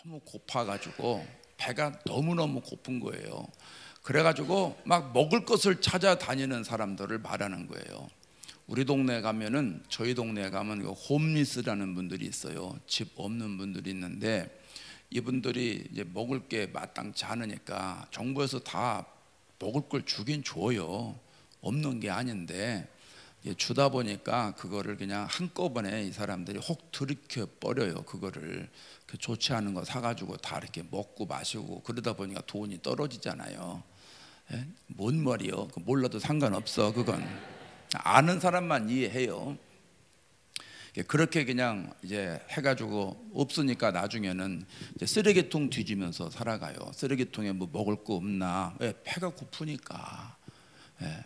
너무 고파가지고 배가 너무너무 고픈 거예요. 그래가지고 막 먹을 것을 찾아다니는 사람들을 말하는 거예요. 우리 동네에 가면은, 저희 동네에 가면 홈리스라는 분들이 있어요. 집 없는 분들이 있는데, 이분들이 이제 먹을 게 마땅치 않으니까 정부에서 다 먹을 걸 주긴 줘요. 없는 게 아닌데 주다 보니까 그거를 그냥 한꺼번에 이 사람들이 혹 들이켜 버려요. 그거를 좋지 않은 거 사가지고 다 이렇게 먹고 마시고 그러다 보니까 돈이 떨어지잖아요. 예? 뭔 말이요? 몰라도 상관없어. 그건 아는 사람만 이해해요. 그렇게 그냥 이제 해가지고 없으니까 나중에는 이제 쓰레기통 뒤지면서 살아가요. 쓰레기통에 뭐 먹을 거 없나? 왜? 배가 고프니까.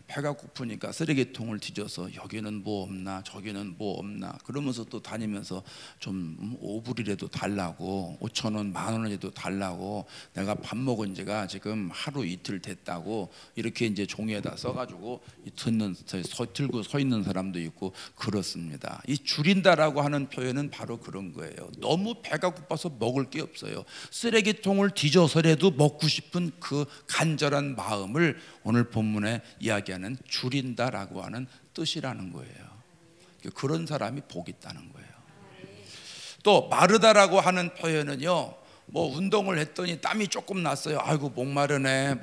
배가 고프니까 쓰레기통을 뒤져서 여기는 뭐 없나 저기는 뭐 없나 그러면서 또 다니면서 좀 5불이라도 달라고, 5,000원 10,000원이라도 달라고, 내가 밥 먹은 지가 지금 하루 이틀 됐다고 이렇게 이제 종이에다 써가지고 들고 서 있는 사람도 있고 그렇습니다. 이 줄인다라고 하는 표현은 바로 그런 거예요. 너무 배가 고파서 먹을 게 없어요. 쓰레기통을 뒤져서라도 먹고 싶은 그 간절한 마음을 오늘 본문에 이야기하는 줄인다라고 하는 뜻이라는 거예요. 그런 사람이 복 있다는 거예요. 또 마르다라고 하는 표현은요, 뭐 운동을 했더니 땀이 조금 났어요. 아이고 목마르네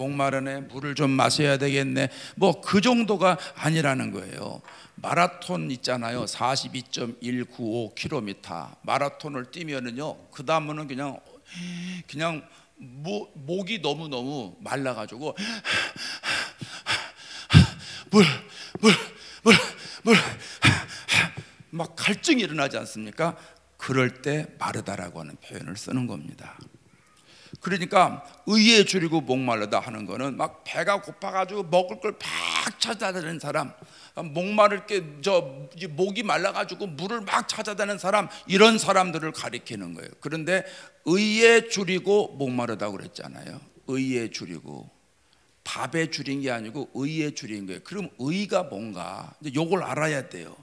물을 좀 마셔야 되겠네, 뭐 그 정도가 아니라는 거예요. 마라톤 있잖아요. 42.195km 마라톤을 뛰면은요, 그 다음은 그냥 목이 너무너무 말라가지고 물 막 갈증이 일어나지 않습니까? 그럴 때 마르다라고 하는 표현을 쓰는 겁니다. 그러니까 의에 줄이고 목마르다 하는 거는 막 배가 고파가지고 먹을 걸 막 찾아다니는 사람, 목마를 게 목이 말라가지고 물을 막 찾아다니는 사람, 이런 사람들을 가리키는 거예요. 그런데 의에 줄이고 목마르다고 그랬잖아요. 의에 줄이고, 밥에 줄인 게 아니고 의에 줄인 거예요. 그럼 의가 뭔가 이걸 알아야 돼요.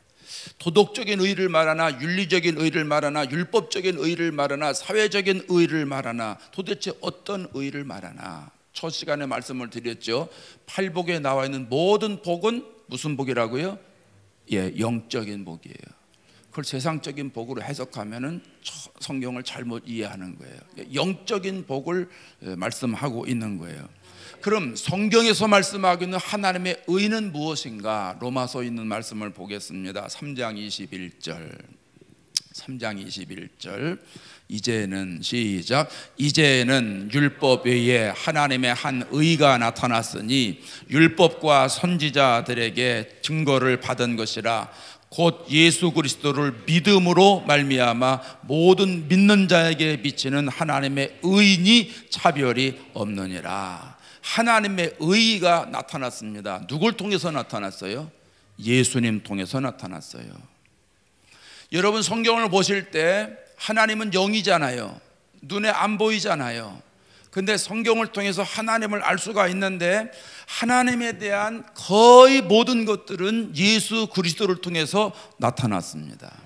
도덕적인 의를 말하나, 윤리적인 의를 말하나, 율법적인 의를 말하나, 사회적인 의를 말하나, 도대체 어떤 의를 말하나. 첫 시간에 말씀을 드렸죠. 팔복에 나와 있는 모든 복은 무슨 복이라고요? 영적인 복이에요. 그걸 세상적인 복으로 해석하면은 성경을 잘못 이해하는 거예요. 영적인 복을 말씀하고 있는 거예요. 그럼 성경에서 말씀하고 있는 하나님의 의는 무엇인가? 로마서에 있는 말씀을 보겠습니다. 3장 21절 이제는 시작. 이제는 율법 외에 하나님의 한 의가 나타났으니 율법과 선지자들에게 증거를 받은 것이라. 곧 예수 그리스도를 믿음으로 말미암아 모든 믿는 자에게 비치는 하나님의 의인이 차별이 없느니라. 하나님의 의가 나타났습니다. 누굴 통해서 나타났어요? 예수님 통해서 나타났어요. 여러분 성경을 보실 때 하나님은 영이잖아요. 눈에 안 보이잖아요. 근데 성경을 통해서 하나님을 알 수가 있는데, 하나님에 대한 거의 모든 것들은 예수 그리스도를 통해서 나타났습니다.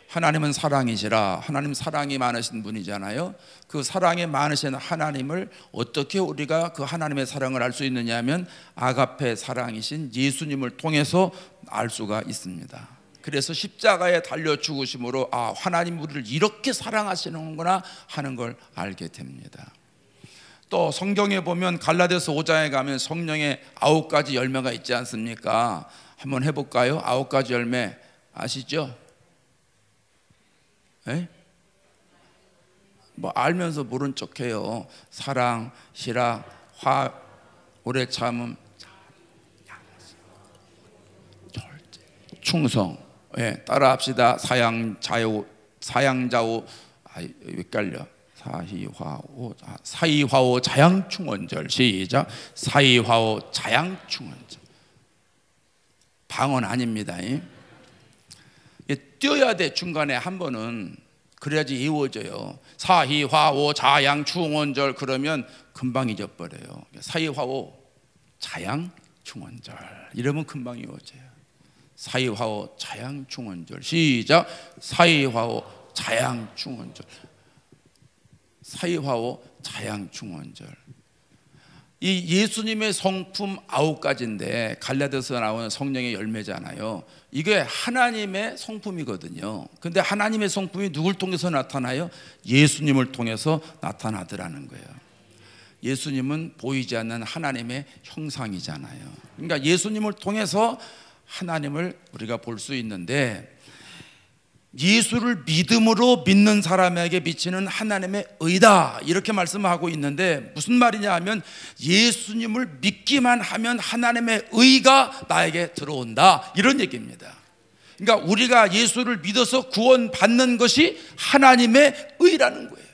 하나님은 사랑이시라. 하나님 사랑이 많으신 분이잖아요. 그 사랑이 많으신 하나님을 어떻게 우리가 그 하나님의 사랑을 알 수 있느냐 하면 아가페 사랑이신 예수님을 통해서 알 수가 있습니다. 그래서 십자가에 달려 죽으심으로 하나님 우리를 이렇게 사랑하시는구나 하는 걸 알게 됩니다. 또 성경에 보면 갈라디아서 5장에 가면 성령의 9가지 열매가 있지 않습니까? 한번 해볼까요? 9가지 열매 아시죠? 뭐 알면서 모른 척해요. 사랑, 희락, 화, 오래 참음, 절제, 충성. 따라합시다. 사양자오, 헷갈려. 사이화오 자양충원절. 시작. 사이화오 자양충원절. 방언 아닙니다. 뛰어야 돼. 중간에 한 번은. 그래야지 이루어져요. 사이화오 자양충원절 그러면 금방 잊어버려요. 사이화오 자양충원절 이러면 금방 이루어져요. 사이화오 자양충원절. 시작. 사이화오 자양충원절. 사이화오 자양충원절. 이 예수님의 성품 9가지인데 갈라디아서 나오는 성령의 열매잖아요. 이게 하나님의 성품이거든요. 근데 하나님의 성품이 누굴 통해서 나타나요? 예수님을 통해서 나타나더라는 거예요. 예수님은 보이지 않는 하나님의 형상이잖아요. 그러니까 예수님을 통해서 하나님을 우리가 볼 수 있는데, 예수를 믿음으로 믿는 사람에게 비치는 하나님의 의다, 이렇게 말씀하고 있는데 무슨 말이냐 하면, 예수님을 믿기만 하면 하나님의 의가 나에게 들어온다, 이런 얘기입니다. 그러니까 우리가 예수를 믿어서 구원받는 것이 하나님의 의라는 거예요.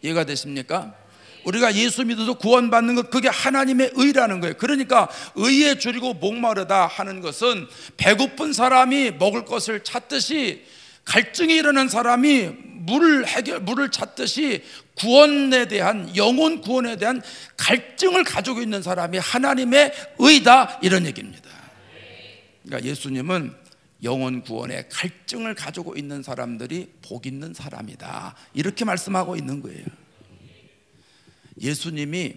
이해가 되십니까? 우리가 예수 믿어서 구원받는 것, 그게 하나님의 의라는 거예요. 그러니까 의에 줄이고 목마르다 하는 것은 배고픈 사람이 먹을 것을 찾듯이, 갈증이 일어난 사람이 물을 찾듯이 구원에 대한, 영혼 구원에 대한 갈증을 가지고 있는 사람이 하나님의 의다, 이런 얘기입니다. 그러니까 예수님은 영혼 구원에 갈증을 가지고 있는 사람들이 복 있는 사람이다, 이렇게 말씀하고 있는 거예요. 예수님이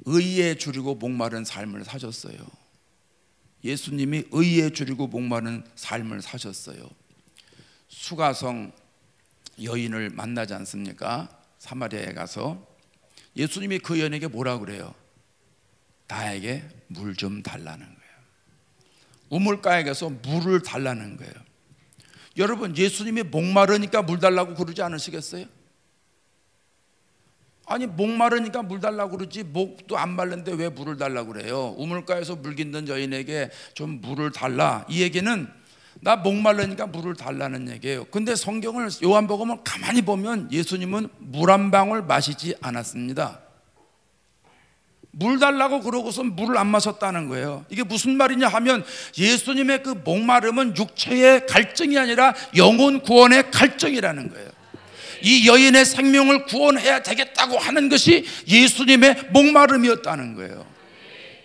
의에 줄이고 목마른 삶을 사셨어요. 예수님이 의에 줄이고 목마른 삶을 사셨어요. 수가성 여인을 만나지 않습니까? 사마리아에 가서 예수님이 그 여인에게 뭐라 그래요? 나에게 물 좀 달라는 거예요. 우물가에 가서 물을 달라는 거예요. 여러분, 예수님이 목마르니까 물 달라고 그러지 않으시겠어요? 아니, 목마르니까 물 달라고 그러지, 목도 안 말랐는데 왜 물을 달라고 그래요? 우물가에서 물 깃는 여인에게 좀 물을 달라, 이 얘기는 나 목마르니까 물을 달라는 얘기예요. 근데 성경을, 요한복음을 가만히 보면 예수님은 물 한 방울 마시지 않았습니다. 물 달라고 그러고서 물을 안 마셨다는 거예요. 이게 무슨 말이냐 하면, 예수님의 그 목마름은 육체의 갈증이 아니라 영혼 구원의 갈증이라는 거예요. 이 여인의 생명을 구원해야 되겠다고 하는 것이 예수님의 목마름이었다는 거예요.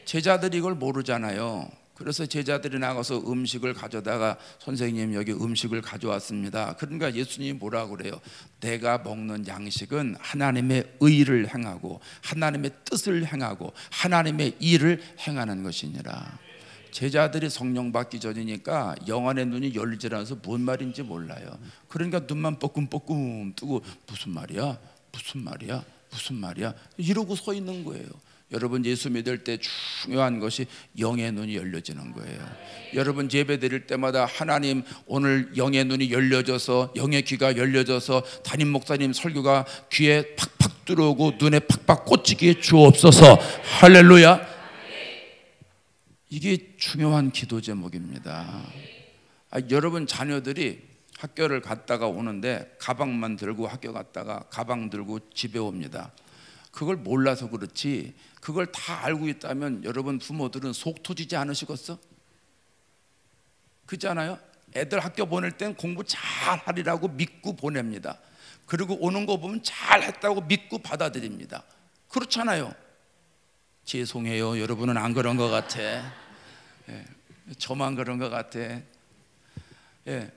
제자들이 이걸 모르잖아요. 그래서 제자들이 나가서 음식을 가져다가, 선생님 여기 음식을 가져왔습니다. 그러니까 예수님이 뭐라고 그래요? 내가 먹는 양식은 하나님의 의를 행하고 하나님의 뜻을 행하고 하나님의 일을 행하는 것이니라. 제자들이 성령 받기 전이니까 영안의 눈이 열리질 않아서 뭔 말인지 몰라요. 그러니까 눈만 뻐끔뻐끔 뜨고 무슨 말이야? 무슨 말이야? 무슨 말이야? 이러고 서 있는 거예요. 여러분, 예수 믿을 때 중요한 것이 영의 눈이 열려지는 거예요. 여러분, 예배 드릴 때마다 하나님 오늘 영의 눈이 열려져서, 영의 귀가 열려져서 담임 목사님 설교가 귀에 팍팍 들어오고 눈에 팍팍 꽂히게 주옵소서. 할렐루야. 이게 중요한 기도 제목입니다. 여러분 자녀들이 학교를 갔다가 오는데 가방만 들고 학교 갔다가 가방 들고 집에 옵니다. 그걸 몰라서 그렇지, 그걸 다 알고 있다면 여러분 부모들은 속 터지지 않으시겠어? 그렇잖아요. 애들 학교 보낼 땐 공부 잘 하리라고 믿고 보냅니다. 그리고 오는 거 보면 잘 했다고 믿고 받아들입니다. 그렇잖아요. 죄송해요, 여러분은 안 그런 것 같아. 예, 저만 그런 것 같아. 예.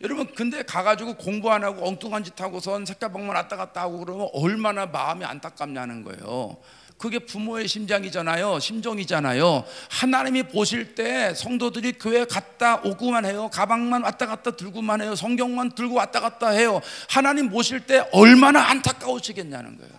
여러분, 근데 가가지고 공부 안 하고 엉뚱한 짓 하고선 책가방만 왔다 갔다 하고 그러면 얼마나 마음이 안타깝냐는 거예요. 그게 부모의 심정이잖아요. 하나님이 보실 때 성도들이 교회 갔다 오고만 해요. 가방만 왔다 갔다 들고만 해요. 성경만 들고 왔다 갔다 해요. 하나님 보실 때 얼마나 안타까우시겠냐는 거예요.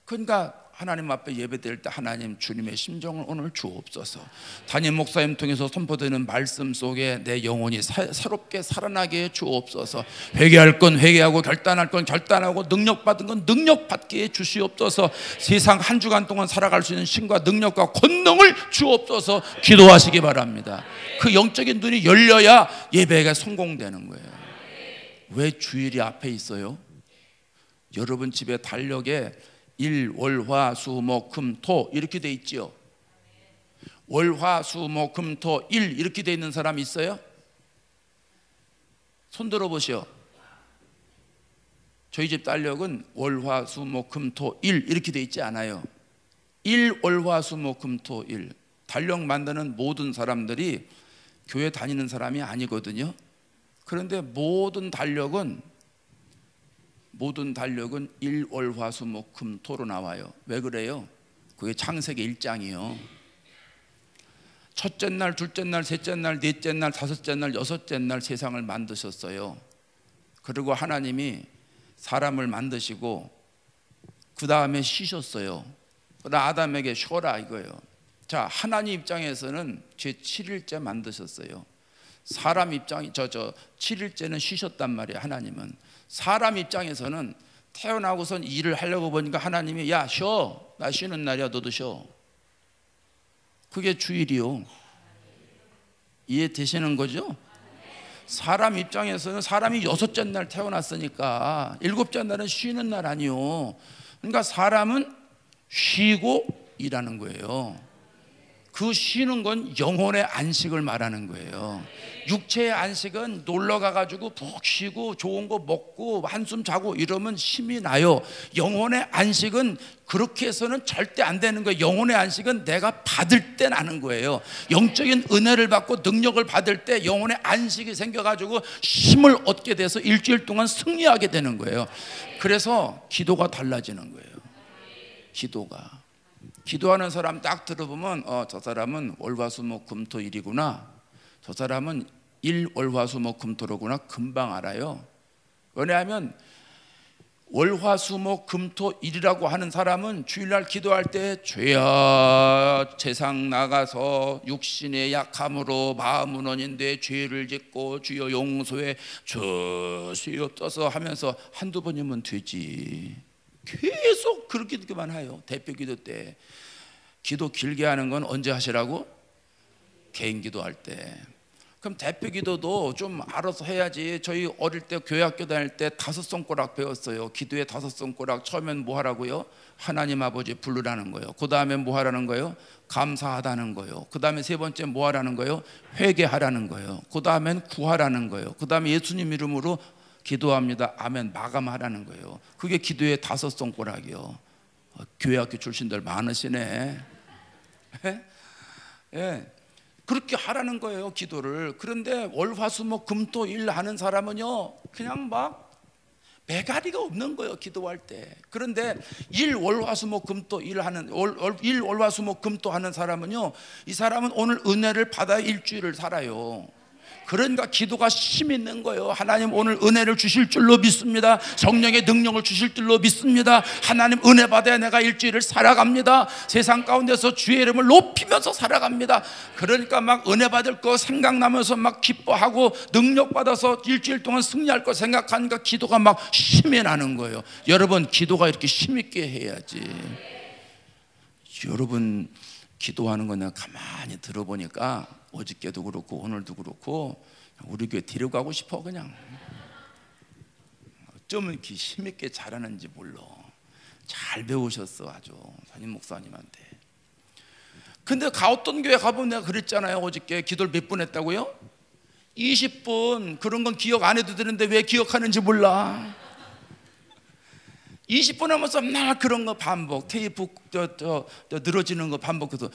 그러니까 하나님 앞에 예배드릴 때 하나님, 주님의 심정을 오늘 주옵소서. 담임 목사님 통해서 선포되는 말씀 속에 내 영혼이 새롭게 살아나게 해 주옵소서. 회개할 건 회개하고 결단할 건 결단하고 능력받은 건 능력받게 해 주시옵소서. 세상 한 주간 동안 살아갈 수 있는 힘과 능력과 권능을 주옵소서. 기도하시기 바랍니다. 그 영적인 눈이 열려야 예배가 성공되는 거예요. 왜 주일이 앞에 있어요? 여러분 집에 달력에 일, 월, 화, 수, 목, 금, 토 이렇게 돼 있지요. 월, 화, 수, 목, 금, 토, 일 이렇게 돼 있는 사람 있어요? 손 들어 보시오. 저희 집 달력은 월, 화, 수, 목, 금, 토, 일 이렇게 돼 있지 않아요. 일, 월, 화, 수, 목, 금, 토, 일. 달력 만드는 모든 사람들이 교회 다니는 사람이 아니거든요. 그런데 모든 달력은 모든 달력은 일월화수목금토로 나와요. 왜 그래요? 그게 창세기 1장이요. 첫째 날, 둘째 날, 셋째 날, 넷째 날, 다섯째 날, 여섯째 날 세상을 만드셨어요. 그리고 하나님이 사람을 만드시고 그 다음에 쉬셨어요. 그다음 아담에게 쉬어라 이거예요. 자, 하나님 입장에서는 제 7일째 만드셨어요. 사람 입장이 7일째는 쉬셨단 말이에요. 하나님은. 사람 입장에서는 태어나고선 일을 하려고 보니까 하나님이 야 쉬어, 나 쉬는 날이야, 너도 쉬어. 그게 주일이요. 이해되시는 거죠? 사람 입장에서는 사람이 여섯째 날 태어났으니까 일곱째 날은 쉬는 날 아니요. 그러니까 사람은 쉬고 일하는 거예요. 그 쉬는 건 영혼의 안식을 말하는 거예요. 육체의 안식은 놀러 가가지고 푹 쉬고 좋은 거 먹고 한숨 자고 이러면 힘이 나요. 영혼의 안식은 그렇게 해서는 절대 안 되는 거예요. 영혼의 안식은 내가 받을 때 나는 거예요. 영적인 은혜를 받고 능력을 받을 때 영혼의 안식이 생겨가지고 힘을 얻게 돼서 일주일 동안 승리하게 되는 거예요. 그래서 기도가 달라지는 거예요. 기도하는 사람 딱 들어보면 저 사람은 월화수목금토일이구나, 저 사람은 일월화수목금토로구나 금방 알아요. 왜냐하면 월화수목금토일이라고 하는 사람은 주일날 기도할 때 죄야 세상 나가서 육신의 약함으로 마음은 원인데 죄를 짓고 주여 용서해 주시옵소서 하면서 한두 번이면 되지. 계속 그렇게만 해요. 대표 기도 때. 기도 길게 하는 건 언제 하시라고? 개인 기도할 때. 그럼 대표 기도도 좀 알아서 해야지. 저희 어릴 때 교회 학교 다닐 때 5손가락 배웠어요. 기도에 5손가락. 처음엔 뭐 하라고요? 하나님 아버지 부르라는 거예요. 그 다음에 뭐 하라는 거예요? 감사하다는 거예요. 그 다음에 세 번째 뭐 하라는 거예요? 회개하라는 거예요. 그 다음엔 구하라는 거예요. 그 다음에 예수님 이름으로 기도합니다. 아멘. 마감하라는 거예요. 그게 기도의 5손가락이요. 교회 학교 출신들 많으시네. 예. 그렇게 하라는 거예요, 기도를. 그런데 월화수목금토일 하는 사람은요, 그냥 막 매가리가 없는 거예요, 기도할 때. 그런데 일월화수목금토일 하는 사람은요, 이 사람은 오늘 은혜를 받아 일주일을 살아요. 그러니까 기도가 힘 있는 거예요. 하나님 오늘 은혜를 주실 줄로 믿습니다. 성령의 능력을 주실 줄로 믿습니다. 하나님 은혜 받아야 내가 일주일을 살아갑니다. 세상 가운데서 주의 이름을 높이면서 살아갑니다. 그러니까 막 은혜 받을 거 생각나면서 막 기뻐하고 능력 받아서 일주일 동안 승리할 거 생각하니까 기도가 막 힘이 나는 거예요. 여러분, 기도가 이렇게 힘 있게 해야지. 여러분 기도하는 거 내가 가만히 들어보니까 어저께도 그렇고 오늘도 그렇고 우리 교회 데려가고 싶어. 그냥 어쩌면 이렇게 힘있게 잘하는지 몰라. 잘 배우셨어 아주 선임 목사님한테. 근데 어떤 교회 가보면 내가 그랬잖아요. 어저께 기도를 몇 분 했다고요? 20분. 그런 건 기억 안 해도 되는데 왜 기억하는지 몰라. 20분 하면서 막 그런 거 반복, 테이프 늘어지는 거 반복해서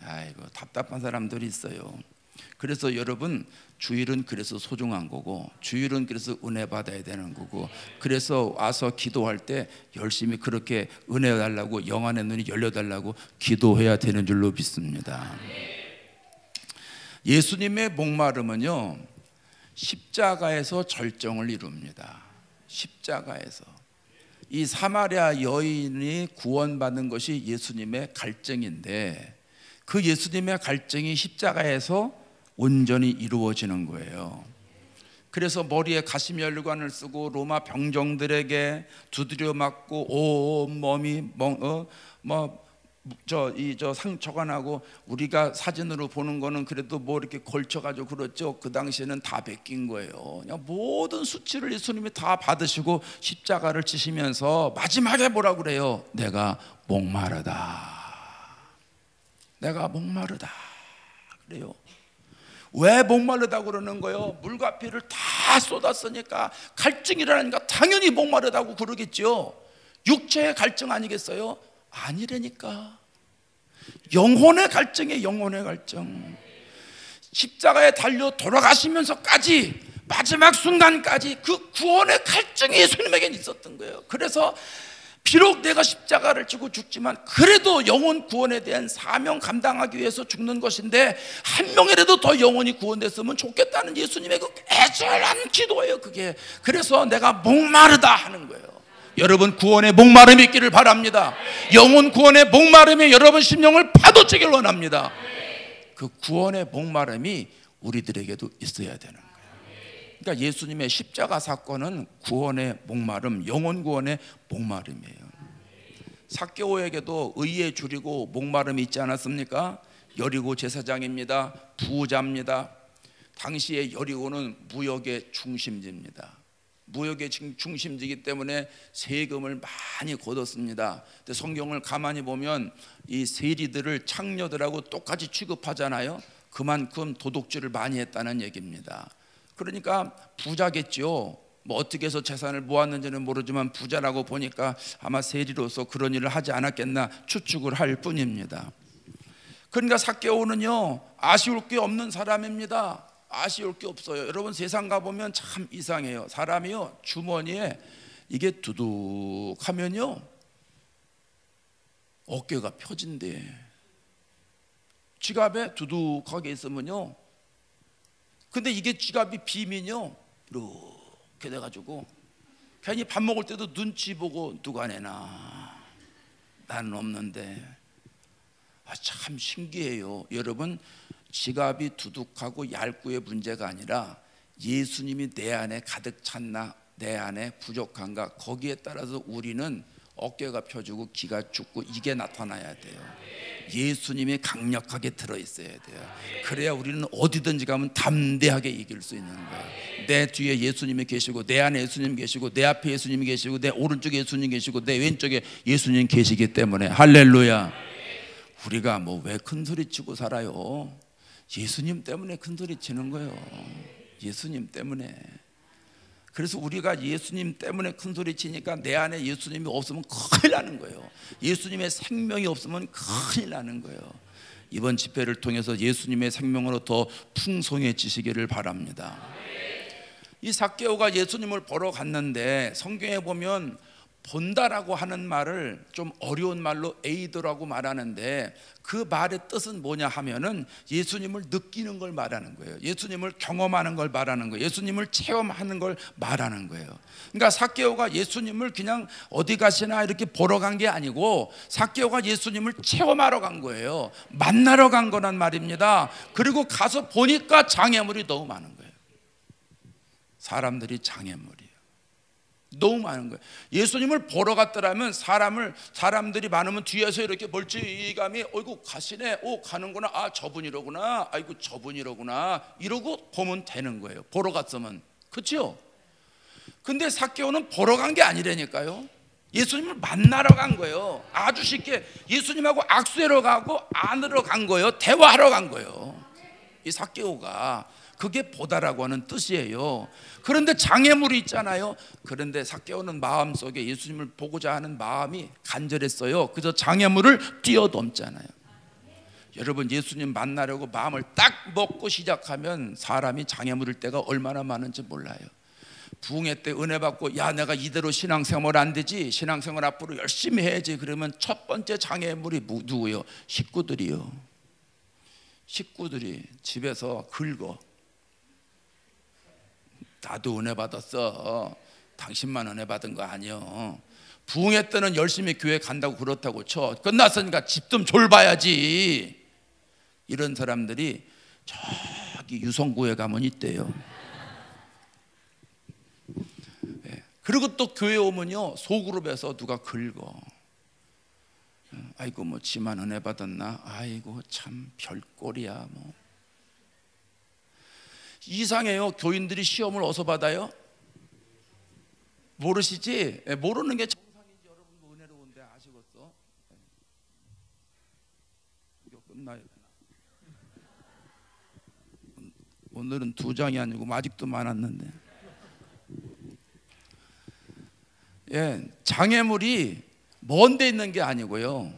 아이고 답답한 사람들이 있어요. 그래서 여러분, 주일은 그래서 소중한 거고, 주일은 그래서 은혜 받아야 되는 거고, 그래서 와서 기도할 때 열심히 그렇게 은혜 달라고, 영안의 눈이 열려달라고 기도해야 되는 줄로 믿습니다. 예수님의 목마름은요, 십자가에서 절정을 이룹니다. 십자가에서. 이 사마리아 여인이 구원받는 것이 예수님의 갈증인데, 그 예수님의 갈증이 십자가에서 온전히 이루어지는 거예요. 그래서 머리에 가시면류관을 쓰고 로마 병정들에게 두드려 맞고 온몸이 상처가 나고, 우리가 사진으로 보는 거는 그래도 뭐 이렇게 걸쳐가지고 그렇죠. 그 당시에는 다 베낀 거예요. 그냥 모든 수치를 예수님이 다 받으시고 십자가를 지시면서 마지막에 뭐라 그래요? 내가 목마르다. 내가 목마르다 그래요. 왜 목마르다고 그러는 거예요? 물과 피를 다 쏟았으니까 갈증이라니까 당연히 목마르다고 그러겠죠. 육체의 갈증 아니겠어요? 아니라니까. 영혼의 갈증이에요. 영혼의 갈증. 십자가에 달려 돌아가시면서까지 마지막 순간까지 그 구원의 갈증이 예수님에겐 있었던 거예요. 그래서 비록 내가 십자가를 지고 죽지만 그래도 영혼 구원에 대한 사명 감당하기 위해서 죽는 것인데 한 명이라도 더 영혼이 구원됐으면 좋겠다는 예수님의 그 애절한 기도예요, 그게. 그래서 내가 목마르다 하는 거예요. 여러분 구원의 목마름이 있기를 바랍니다. 영혼 구원의 목마름이 여러분 심령을 파도치길 원합니다. 그 구원의 목마름이 우리들에게도 있어야 되는 거예요. 그러니까 예수님의 십자가 사건은 구원의 목마름, 영혼 구원의 목마름이에요. 삭개오에게도 의에 줄이고 목마름이 있지 않았습니까? 여리고 제사장입니다. 부자입니다. 당시에 여리고는 무역의 중심지입니다. 무역의 중심지이기 때문에 세금을 많이 걷었습니다. 근데 성경을 가만히 보면 이 세리들을 창녀들하고 똑같이 취급하잖아요. 그만큼 도둑질을 많이 했다는 얘기입니다. 그러니까 부자겠죠. 뭐 어떻게 해서 재산을 모았는지는 모르지만 부자라고 보니까 아마 세리로서 그런 일을 하지 않았겠나 추측을 할 뿐입니다. 그러니까 삭개오는요 아쉬울 게 없는 사람입니다. 아쉬울 게 없어요. 여러분 세상 가보면 참 이상해요. 사람이요 주머니에 이게 두둑하면요 어깨가 펴진대. 지갑에 두둑하게 있으면요, 근데 이게 지갑이 비면요 이렇게 돼가지고 괜히 밥 먹을 때도 눈치 보고 누가 내나 나는 없는데. 참 신기해요. 여러분 지갑이 두둑하고 얇고의 문제가 아니라 예수님이 내 안에 가득 찼나 내 안에 부족한가, 거기에 따라서 우리는 어깨가 펴지고 기가 죽고 이게 나타나야 돼요. 예수님이 강력하게 들어있어야 돼요. 그래야 우리는 어디든지 가면 담대하게 이길 수 있는 거예요. 내 뒤에 예수님이 계시고 내 안에 예수님 계시고 내 앞에 예수님이 계시고 내 오른쪽에 예수님 계시고 내 왼쪽에 예수님 계시기 때문에 할렐루야. 우리가 뭐 왜 큰소리 치고 살아요? 예수님 때문에 큰소리 치는 거예요. 예수님 때문에. 그래서 우리가 예수님 때문에 큰소리 치니까 내 안에 예수님이 없으면 큰일 나는 거예요. 예수님의 생명이 없으면 큰일 나는 거예요. 이번 집회를 통해서 예수님의 생명으로 더 풍성해지시기를 바랍니다. 이 삭개오가 예수님을 보러 갔는데 성경에 보면 본다라고 하는 말을 좀 어려운 말로 에이도라고 말하는데 그 말의 뜻은 뭐냐 하면은 예수님을 느끼는 걸 말하는 거예요. 예수님을 경험하는 걸 말하는 거예요. 예수님을 체험하는 걸 말하는 거예요. 그러니까 삭개오가 예수님을 그냥 어디 가시나 이렇게 보러 간 게 아니고 삭개오가 예수님을 체험하러 간 거예요. 만나러 간 거란 말입니다. 그리고 가서 보니까 장애물이 너무 많은 거예요. 사람들이 장애물이에요. 너무 많은 거예요. 예수님을 보러 갔더라면 사람들이 많으면 뒤에서 이렇게 멀찌감이 어이구 가시네, 오 가는구나, 아 저분이로구나, 아이고 저분이로구나 이러고 보면 되는 거예요. 보러 갔으면. 그렇죠? 근데 삭개오는 보러 간 게 아니라니까요. 예수님을 만나러 간 거예요. 아주 쉽게 예수님하고 악수하러 가고 안으로 간 거예요. 대화하러 간 거예요. 이 삭개오가. 그게 보다라고 하는 뜻이에요. 그런데 장애물이 있잖아요. 그런데 삭개오는 마음속에 예수님을 보고자 하는 마음이 간절했어요. 그래서 장애물을 뛰어넘잖아요. 여러분 예수님 만나려고 마음을 딱 먹고 시작하면 사람이 장애물일 때가 얼마나 많은지 몰라요. 부흥회 때 은혜 받고 야 내가 이대로 신앙생활 안 되지, 신앙생활 앞으로 열심히 해야지. 그러면 첫 번째 장애물이 누구요? 식구들이요. 식구들이 집에서 긁어. 나도 은혜 받았어. 당신만 은혜 받은 거 아니요. 부흥회 때는 열심히 교회 간다고 그렇다고 쳐. 끝났으니까 집 좀 졸봐야지. 이런 사람들이 저기 유성구에 가면 있대요. 그리고 또 교회 오면요 소그룹에서 누가 긁어. 아이고 뭐 지만 은혜 받았나? 아이고 참 별꼴이야 뭐. 이상해요. 교인들이 시험을 어디서 받아요? 모르시지? 모르는 게 정상인지 여러분 은혜로운데 아시겠어? 이거 끝나야 되나? 오늘은 2장이 아니고 아직도 많았는데. 예, 장애물이 먼 데 있는 게 아니고요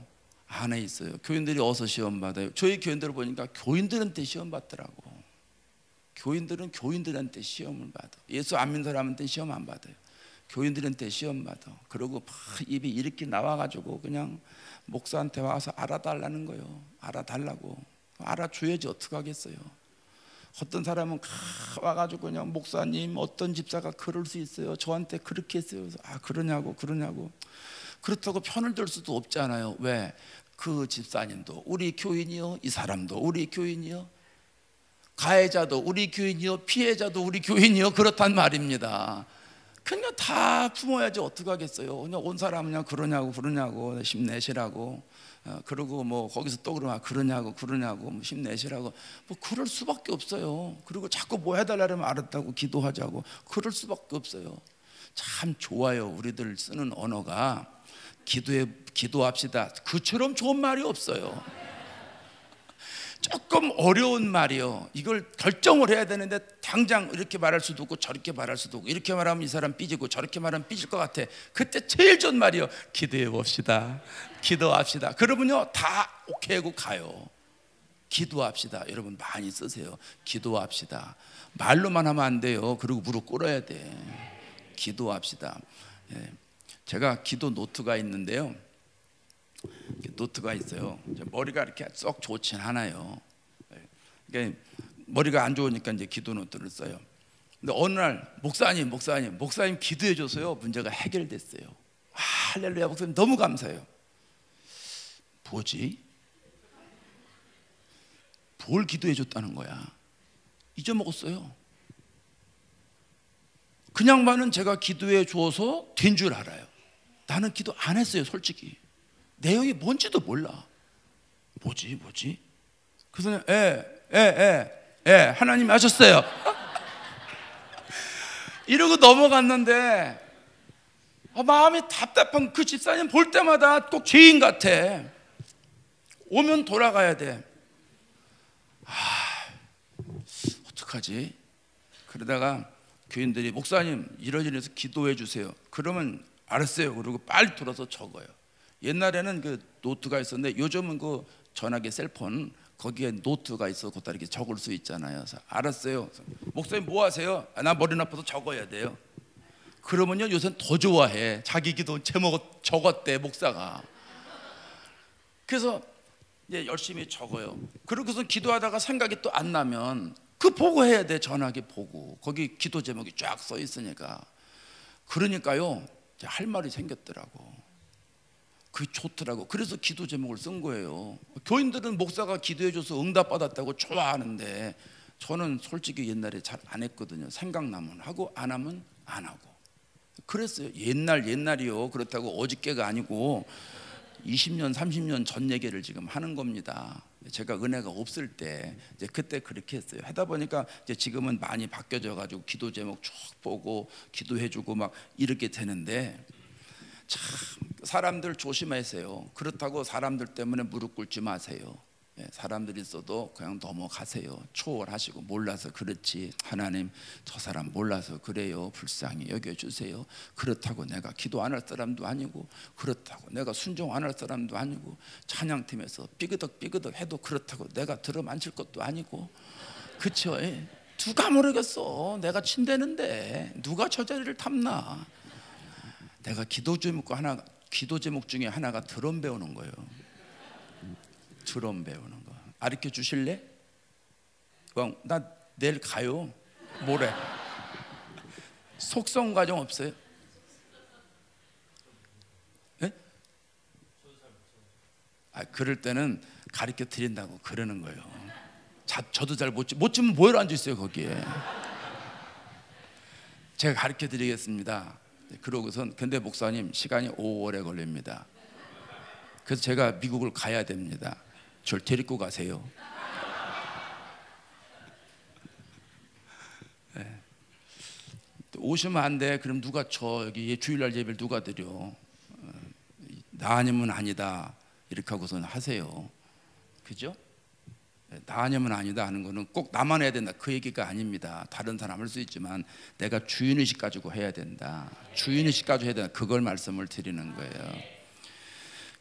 안에 있어요. 교인들이 어디서 시험 받아요? 저희 교인들을 보니까 교인들한테 시험 받더라고. 교인들은 교인들한테 시험을 받아. 예수 안 믿는 사람한테 시험 안 받아요. 교인들한테 시험 받아. 그러고 막 입이 이렇게 나와가지고 그냥 목사한테 와서 알아달라는 거예요. 알아달라고. 알아줘야지 어떡하겠어요. 어떤 사람은 와가지고 그냥 목사님 어떤 집사가 그럴 수 있어요. 저한테 그렇게 했어요. 아 그러냐고. 그렇다고 편을 들 수도 없잖아요. 왜? 그 집사님도 우리 교인이요, 이 사람도 우리 교인이요, 가해자도 우리 교인이요, 피해자도 우리 교인이요, 그렇단 말입니다. 그냥 다 품어야지 어떡하겠어요. 그냥 온 사람은 그냥 그러냐고 힘내시라고. 그러고 뭐 거기서 또 그러냐고 뭐 힘내시라고. 뭐 그럴 수밖에 없어요. 그리고 자꾸 뭐 해달라면 알았다고 기도하자고. 그럴 수밖에 없어요. 참 좋아요. 우리들 쓰는 언어가 기도합시다. 그처럼 좋은 말이 없어요. 조금 어려운 말이요. 이걸 결정을 해야 되는데 당장 이렇게 말할 수도 없고 저렇게 말할 수도 없고, 이렇게 말하면 이 사람 삐지고 저렇게 말하면 삐질 것 같아. 그때 제일 좋은 말이요. 기도해 봅시다. 기도합시다. 그러면요 다 오케이 하고 가요. 기도합시다. 여러분 많이 쓰세요. 기도합시다. 말로만 하면 안 돼요. 그리고 무릎 꿇어야 돼. 기도합시다. 제가 기도 노트가 있는데요. 노트가 있어요. 머리가 이렇게 썩 좋진 않아요. 그러니까 머리가 안 좋으니까 이제 기도 노트를 써요. 근데 어느 날 목사님 기도해 줘서요 문제가 해결됐어요. 할렐루야. 목사님 너무 감사해요. 뭐지? 뭘 기도해 줬다는 거야? 잊어먹었어요. 그냥만은 제가 기도해 줘서 된 줄 알아요. 나는 기도 안 했어요. 솔직히 내용이 뭔지도 몰라. 뭐지? 그래서 하나님이 하셨어요. 이러고 넘어갔는데 마음이 답답한 그 집사님 볼 때마다 꼭 죄인 같아. 오면 돌아가야 돼. 어떡하지? 그러다가 교인들이 목사님 이러저러해서 기도해 주세요. 그러면 알았어요. 그리고 빨리 돌아서 적어요. 옛날에는 그 노트가 있었는데 요즘은 그 전화기 셀폰 거기에 노트가 있어 거기다 이렇게 적을 수 있잖아요. 그래서 알았어요. 목사님 뭐 하세요? 나 머리 나빠서 적어야 돼요. 그러면요 요새는 더 좋아해. 자기 기도 제목 적었대 목사가. 그래서 이제 열심히 적어요. 그러고서 기도하다가 생각이 또 안 나면 그 보고 해야 돼. 전화기 보고 거기 기도 제목이 쫙 써 있으니까. 그러니까요 할 말이 생겼더라고. 그게 좋더라고. 그래서 기도 제목을 쓴 거예요. 교인들은 목사가 기도해줘서 응답받았다고 좋아하는데 저는 솔직히 옛날에 잘 안 했거든요. 생각나면 하고 안 하면 안 하고 그랬어요. 옛날이요. 그렇다고 어저께가 아니고 20년 30년 전 얘기를 지금 하는 겁니다. 제가 은혜가 없을 때 이제 그때 그렇게 했어요. 하다 보니까 이제 지금은 많이 바뀌어져 가지고 기도 제목 쭉 보고 기도해주고 막 이렇게 되는데, 참 사람들 조심하세요. 그렇다고 사람들 때문에 무릎 꿇지 마세요. 사람들이 있어도 그냥 넘어가세요. 초월하시고 몰라서 그렇지 하나님 저 사람 몰라서 그래요. 불쌍히 여겨주세요. 그렇다고 내가 기도 안 할 사람도 아니고 그렇다고 내가 순종 안 할 사람도 아니고 찬양팀에서 삐그덕 해도 그렇다고 내가 들어만질 것도 아니고 그쵸? 누가 모르겠어. 내가 친대는데 누가 저 자리를 탐나. 내가 기도 제목 중에 하나가 드럼 배우는 거예요. 드럼 배우는 거 가르쳐 주실래? 나 내일 가요. 모레. 속성 과정 없어요? 네? 그럴 때는 가르쳐 드린다고 그러는 거예요. 저도 잘 못 치면 뭐하러 앉아 있어요 거기에. 제가 가르쳐 드리겠습니다. 그러고선 근데 목사님 시간이 5월에 걸립니다. 그래서 제가 미국을 가야 됩니다. 절 데리고 가세요. 네. 오시면 안 돼. 그럼 누가 여기 주일날 예배를 누가 드려? 나 아니면 아니다 이렇게 하고선 하세요. 그죠? 나 아니면 아니다 하는 거는 꼭 나만 해야 된다 그 얘기가 아닙니다. 다른 사람 할 수 있지만 내가 주인의식 가지고 해야 된다. 주인의식 가지고 해야 된다. 그걸 말씀을 드리는 거예요.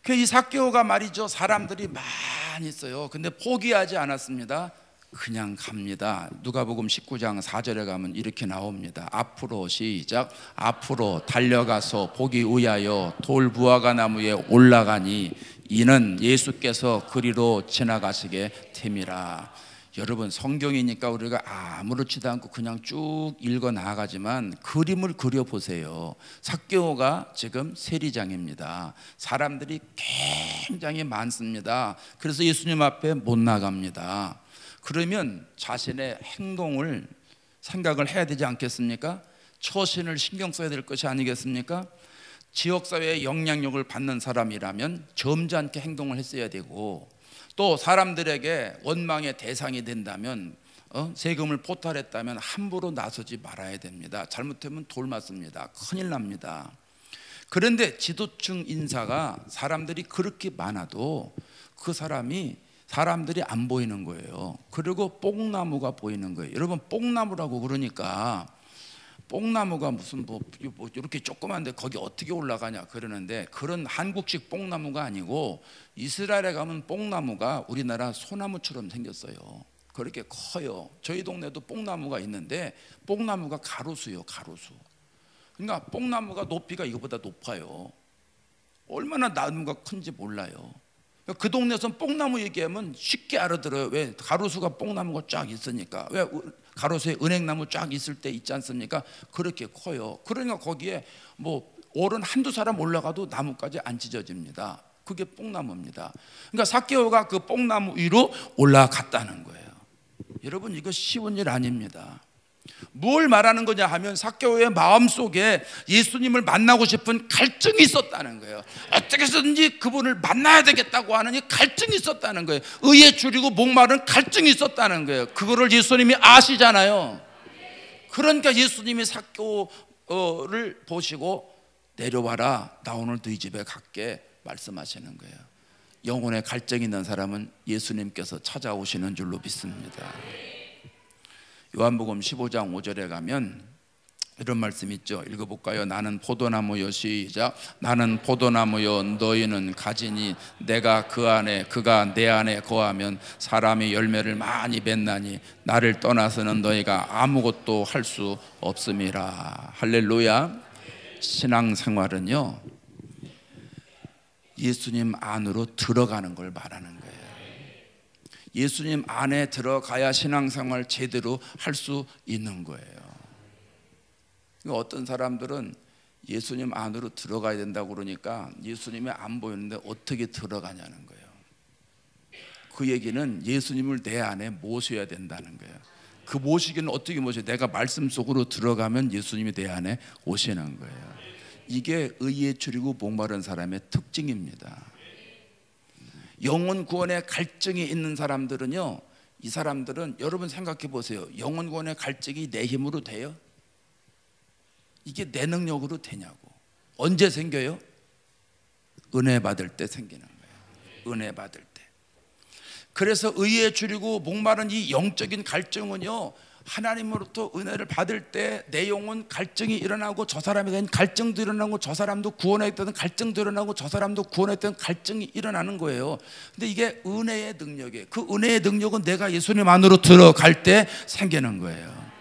이 삭개오가 말이죠. 사람들이 많이 있어요. 근데 포기하지 않았습니다. 그냥 갑니다. 누가복음 19장 4절에 가면 이렇게 나옵니다. 앞으로 시작. 앞으로 달려가서 보기 의하여 돌부화가 나무에 올라가니 이는 예수께서 그리로 지나가시게 됨이라. 여러분, 성경이니까 우리가 아무렇지도 않고 그냥 쭉 읽어 나가지만 그림을 그려보세요. 삭개오가 지금 세리장입니다. 사람들이 굉장히 많습니다. 그래서 예수님 앞에 못 나갑니다. 그러면 자신의 행동을 생각을 해야 되지 않겠습니까? 처신을 신경 써야 될 것이 아니겠습니까? 지역사회의 영향력을 받는 사람이라면 점잖게 행동을 했어야 되고, 또 사람들에게 원망의 대상이 된다면 세금을 포탈했다면 함부로 나서지 말아야 됩니다. 잘못하면 돌 맞습니다. 큰일 납니다. 그런데 지도층 인사가 사람들이 그렇게 많아도 그 사람들이 안 보이는 거예요. 그리고 뽕나무가 보이는 거예요. 여러분, 뽕나무라고 그러니까 뽕나무가 무슨 뭐 이렇게 조그만데 거기 어떻게 올라가냐 그러는데, 그런 한국식 뽕나무가 아니고 이스라엘에 가면 뽕나무가 우리나라 소나무처럼 생겼어요. 그렇게 커요. 저희 동네도 뽕나무가 있는데 뽕나무가 가로수요, 가로수. 그러니까 뽕나무가 높이가 이거보다 높아요. 얼마나 나무가 큰지 몰라요. 그 동네에서는 뽕나무 얘기하면 쉽게 알아들어요. 왜? 가로수가 뽕나무가 쫙 있으니까. 왜? 가로수에 은행나무 쫙 있을 때 있지 않습니까? 그렇게 커요. 그러니까 거기에 뭐 어른 한두 사람 올라가도 나무까지 안 찢어집니다. 그게 뽕나무입니다. 그러니까 삭개오가 그 뽕나무 위로 올라갔다는 거예요. 여러분, 이거 쉬운 일 아닙니다. 뭘 말하는 거냐 하면 삭개오의 마음속에 예수님을 만나고 싶은 갈증이 있었다는 거예요. 어떻게 해서든지 그분을 만나야 되겠다고 하는 이 갈증이 있었다는 거예요. 의에 줄이고 목마른 갈증이 있었다는 거예요. 그거를 예수님이 아시잖아요. 그러니까 예수님이 삭개오를 보시고 내려와라, 나 오늘 너희 집에 갈게 말씀하시는 거예요. 영혼에 갈증이 있는 사람은 예수님께서 찾아오시는 줄로 믿습니다. 요한복음 15장 5절에 가면 이런 말씀 있죠. 읽어볼까요? 나는 포도나무여, 시작. 나는 포도나무여, 너희는 가지니 내가 그 안에 그가 내 안에 거하면 사람이 열매를 많이 맺나니 나를 떠나서는 너희가 아무것도 할 수 없음이라. 할렐루야. 신앙생활은요, 예수님 안으로 들어가는 걸 말하는 거예요. 예수님 안에 들어가야 신앙생활 제대로 할 수 있는 거예요. 어떤 사람들은 예수님 안으로 들어가야 된다고 그러니까 예수님이 안 보이는데 어떻게 들어가냐는 거예요. 그 얘기는 예수님을 내 안에 모셔야 된다는 거예요. 그 모시기는 어떻게 모셔요? 내가 말씀 속으로 들어가면 예수님이 내 안에 오시는 거예요. 이게 의에 줄이고 목마른 사람의 특징입니다. 영혼 구원에 갈증이 있는 사람들은요, 이 사람들은 여러분 생각해 보세요. 영혼 구원의 갈증이 내 힘으로 돼요? 이게 내 능력으로 되냐고. 언제 생겨요? 은혜 받을 때 생기는 거예요. 은혜 받을 때. 그래서 의에 줄이고 목마른 이 영적인 갈증은요, 하나님으로부터 은혜를 받을 때 내 영혼 갈증이 일어나고 저 사람에 대한 갈증도 일어나고 저 사람도 구원했던 갈증도 일어나고 저 사람도 구원했던 갈증이 일어나는 거예요. 근데 이게 은혜의 능력이에요. 그 은혜의 능력은 내가 예수님 안으로 들어갈 때 생기는 거예요.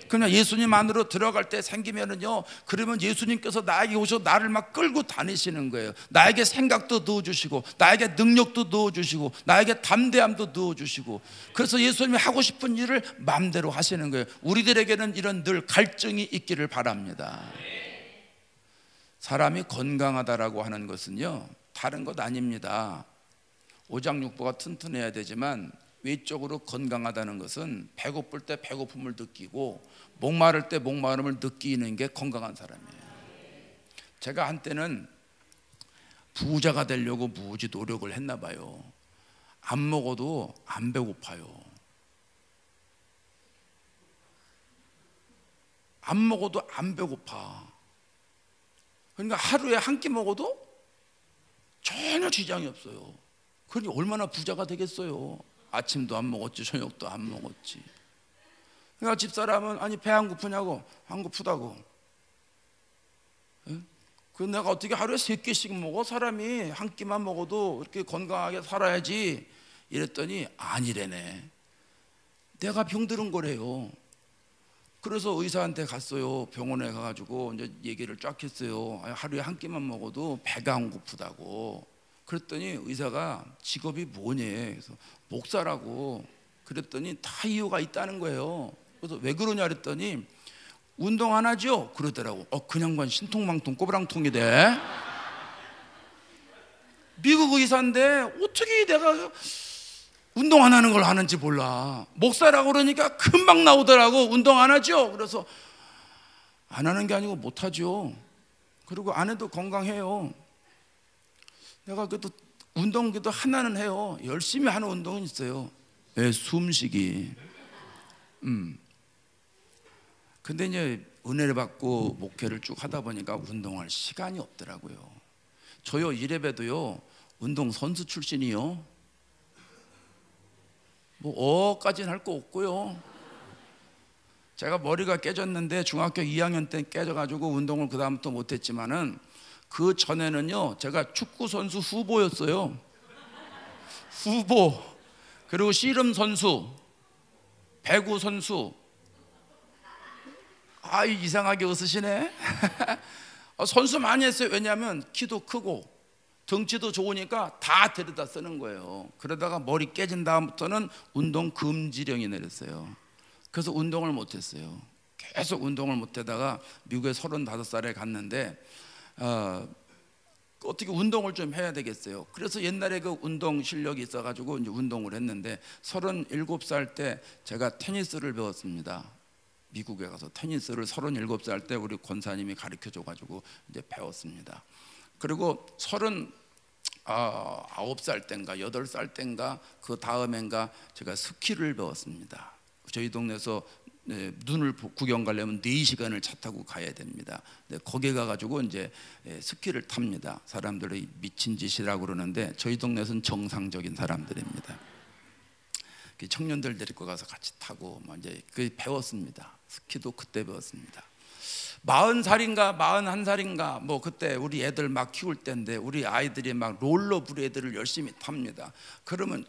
그냥 예수님 안으로 들어갈 때 생기면은요, 그러면 예수님께서 나에게 오셔서 나를 막 끌고 다니시는 거예요. 나에게 생각도 넣어주시고, 나에게 능력도 넣어주시고, 나에게 담대함도 넣어주시고, 그래서 예수님이 하고 싶은 일을 마음대로 하시는 거예요. 우리들에게는 이런 늘 갈증이 있기를 바랍니다. 사람이 건강하다라고 하는 것은요, 다른 것 아닙니다. 오장육부가 튼튼해야 되지만 외적으로 건강하다는 것은 배고플 때 배고픔을 느끼고 목마를 때 목마름을 느끼는 게 건강한 사람이에요. 제가 한때는 부자가 되려고 무지 노력을 했나 봐요. 안 먹어도 안 배고파요. 안 먹어도 안 배고파. 그러니까 하루에 한 끼 먹어도 전혀 지장이 없어요. 그러니 얼마나 부자가 되겠어요. 아침도 안 먹었지, 저녁도 안 먹었지. 그러니까 집사람은 아니 배 안 고프냐고. 안 고프다고. 예? 그 내가 어떻게 하루에 3끼씩 먹어? 사람이 한 끼만 먹어도 이렇게 건강하게 살아야지. 이랬더니 아니래네. 내가 병들은 거래요. 그래서 의사한테 갔어요. 병원에 가가지고 이제 얘기를 쫙 했어요. 하루에 한 끼만 먹어도 배가 안 고프다고. 그랬더니 의사가 직업이 뭐니? 그래서 목사라고. 그랬더니 다 이유가 있다는 거예요. 그래서 왜 그러냐 그랬더니 운동 안 하죠? 그러더라고. 그냥 관 신통망통 꼬부랑통이 돼. 미국 의사인데 어떻게 내가 운동 안 하는 걸 하는지 몰라. 목사라고 그러니까 금방 나오더라고. 운동 안 하죠? 그래서 안 하는 게 아니고 못 하죠. 그리고 안 해도 건강해요. 내가 그래도 운동 그래도 하나는 해요. 열심히 하는 운동은 있어요. 네, 숨쉬기. 근데 이제 은혜를 받고 목회를 쭉 하다 보니까 운동할 시간이 없더라고요. 저요 이래봬도요 운동 선수 출신이요. 뭐 어까지는 할 거 없고요. 제가 머리가 깨졌는데 중학교 2학년 때 깨져가지고 운동을 그 다음부터 못했지만은 그 전에는요 제가 축구 선수 후보였어요. 후보. 그리고 씨름 선수, 배구 선수. 이상하게 웃으시네. 선수 많이 했어요. 왜냐하면 키도 크고 덩치도 좋으니까 다 데려다 쓰는 거예요. 그러다가 머리 깨진 다음부터는 운동 금지령이 내렸어요. 그래서 운동을 못했어요. 계속 운동을 못하다가 미국에 35살에 갔는데 어떻게 운동을 좀 해야 되겠어요. 그래서 옛날에 그 운동 실력이 있어가지고 이제 운동을 했는데 37살 때 제가 테니스를 배웠습니다. 미국에 가서 테니스를 37살 때 우리 권사님이 가르쳐 줘가지고 이제 배웠습니다. 그리고 39살 때인가 8살 때인가 그 다음엔가 제가 스키를 배웠습니다. 저희 동네에서 눈을 구경 가려면 4시간을 차 타고 가야 됩니다. 거기 가가지고 이제 스키를 탑니다. 사람들이 미친 짓이라고 그러는데 저희 동네에서는 정상적인 사람들입니다. 청년들 데리고 가서 같이 타고 이제 배웠습니다. 스키도 그때 배웠습니다. 40살인가 41살인가 뭐 그때 우리 애들 막 키울 때인데 우리 아이들이 막 롤러브레이드를 열심히 탑니다. 그러면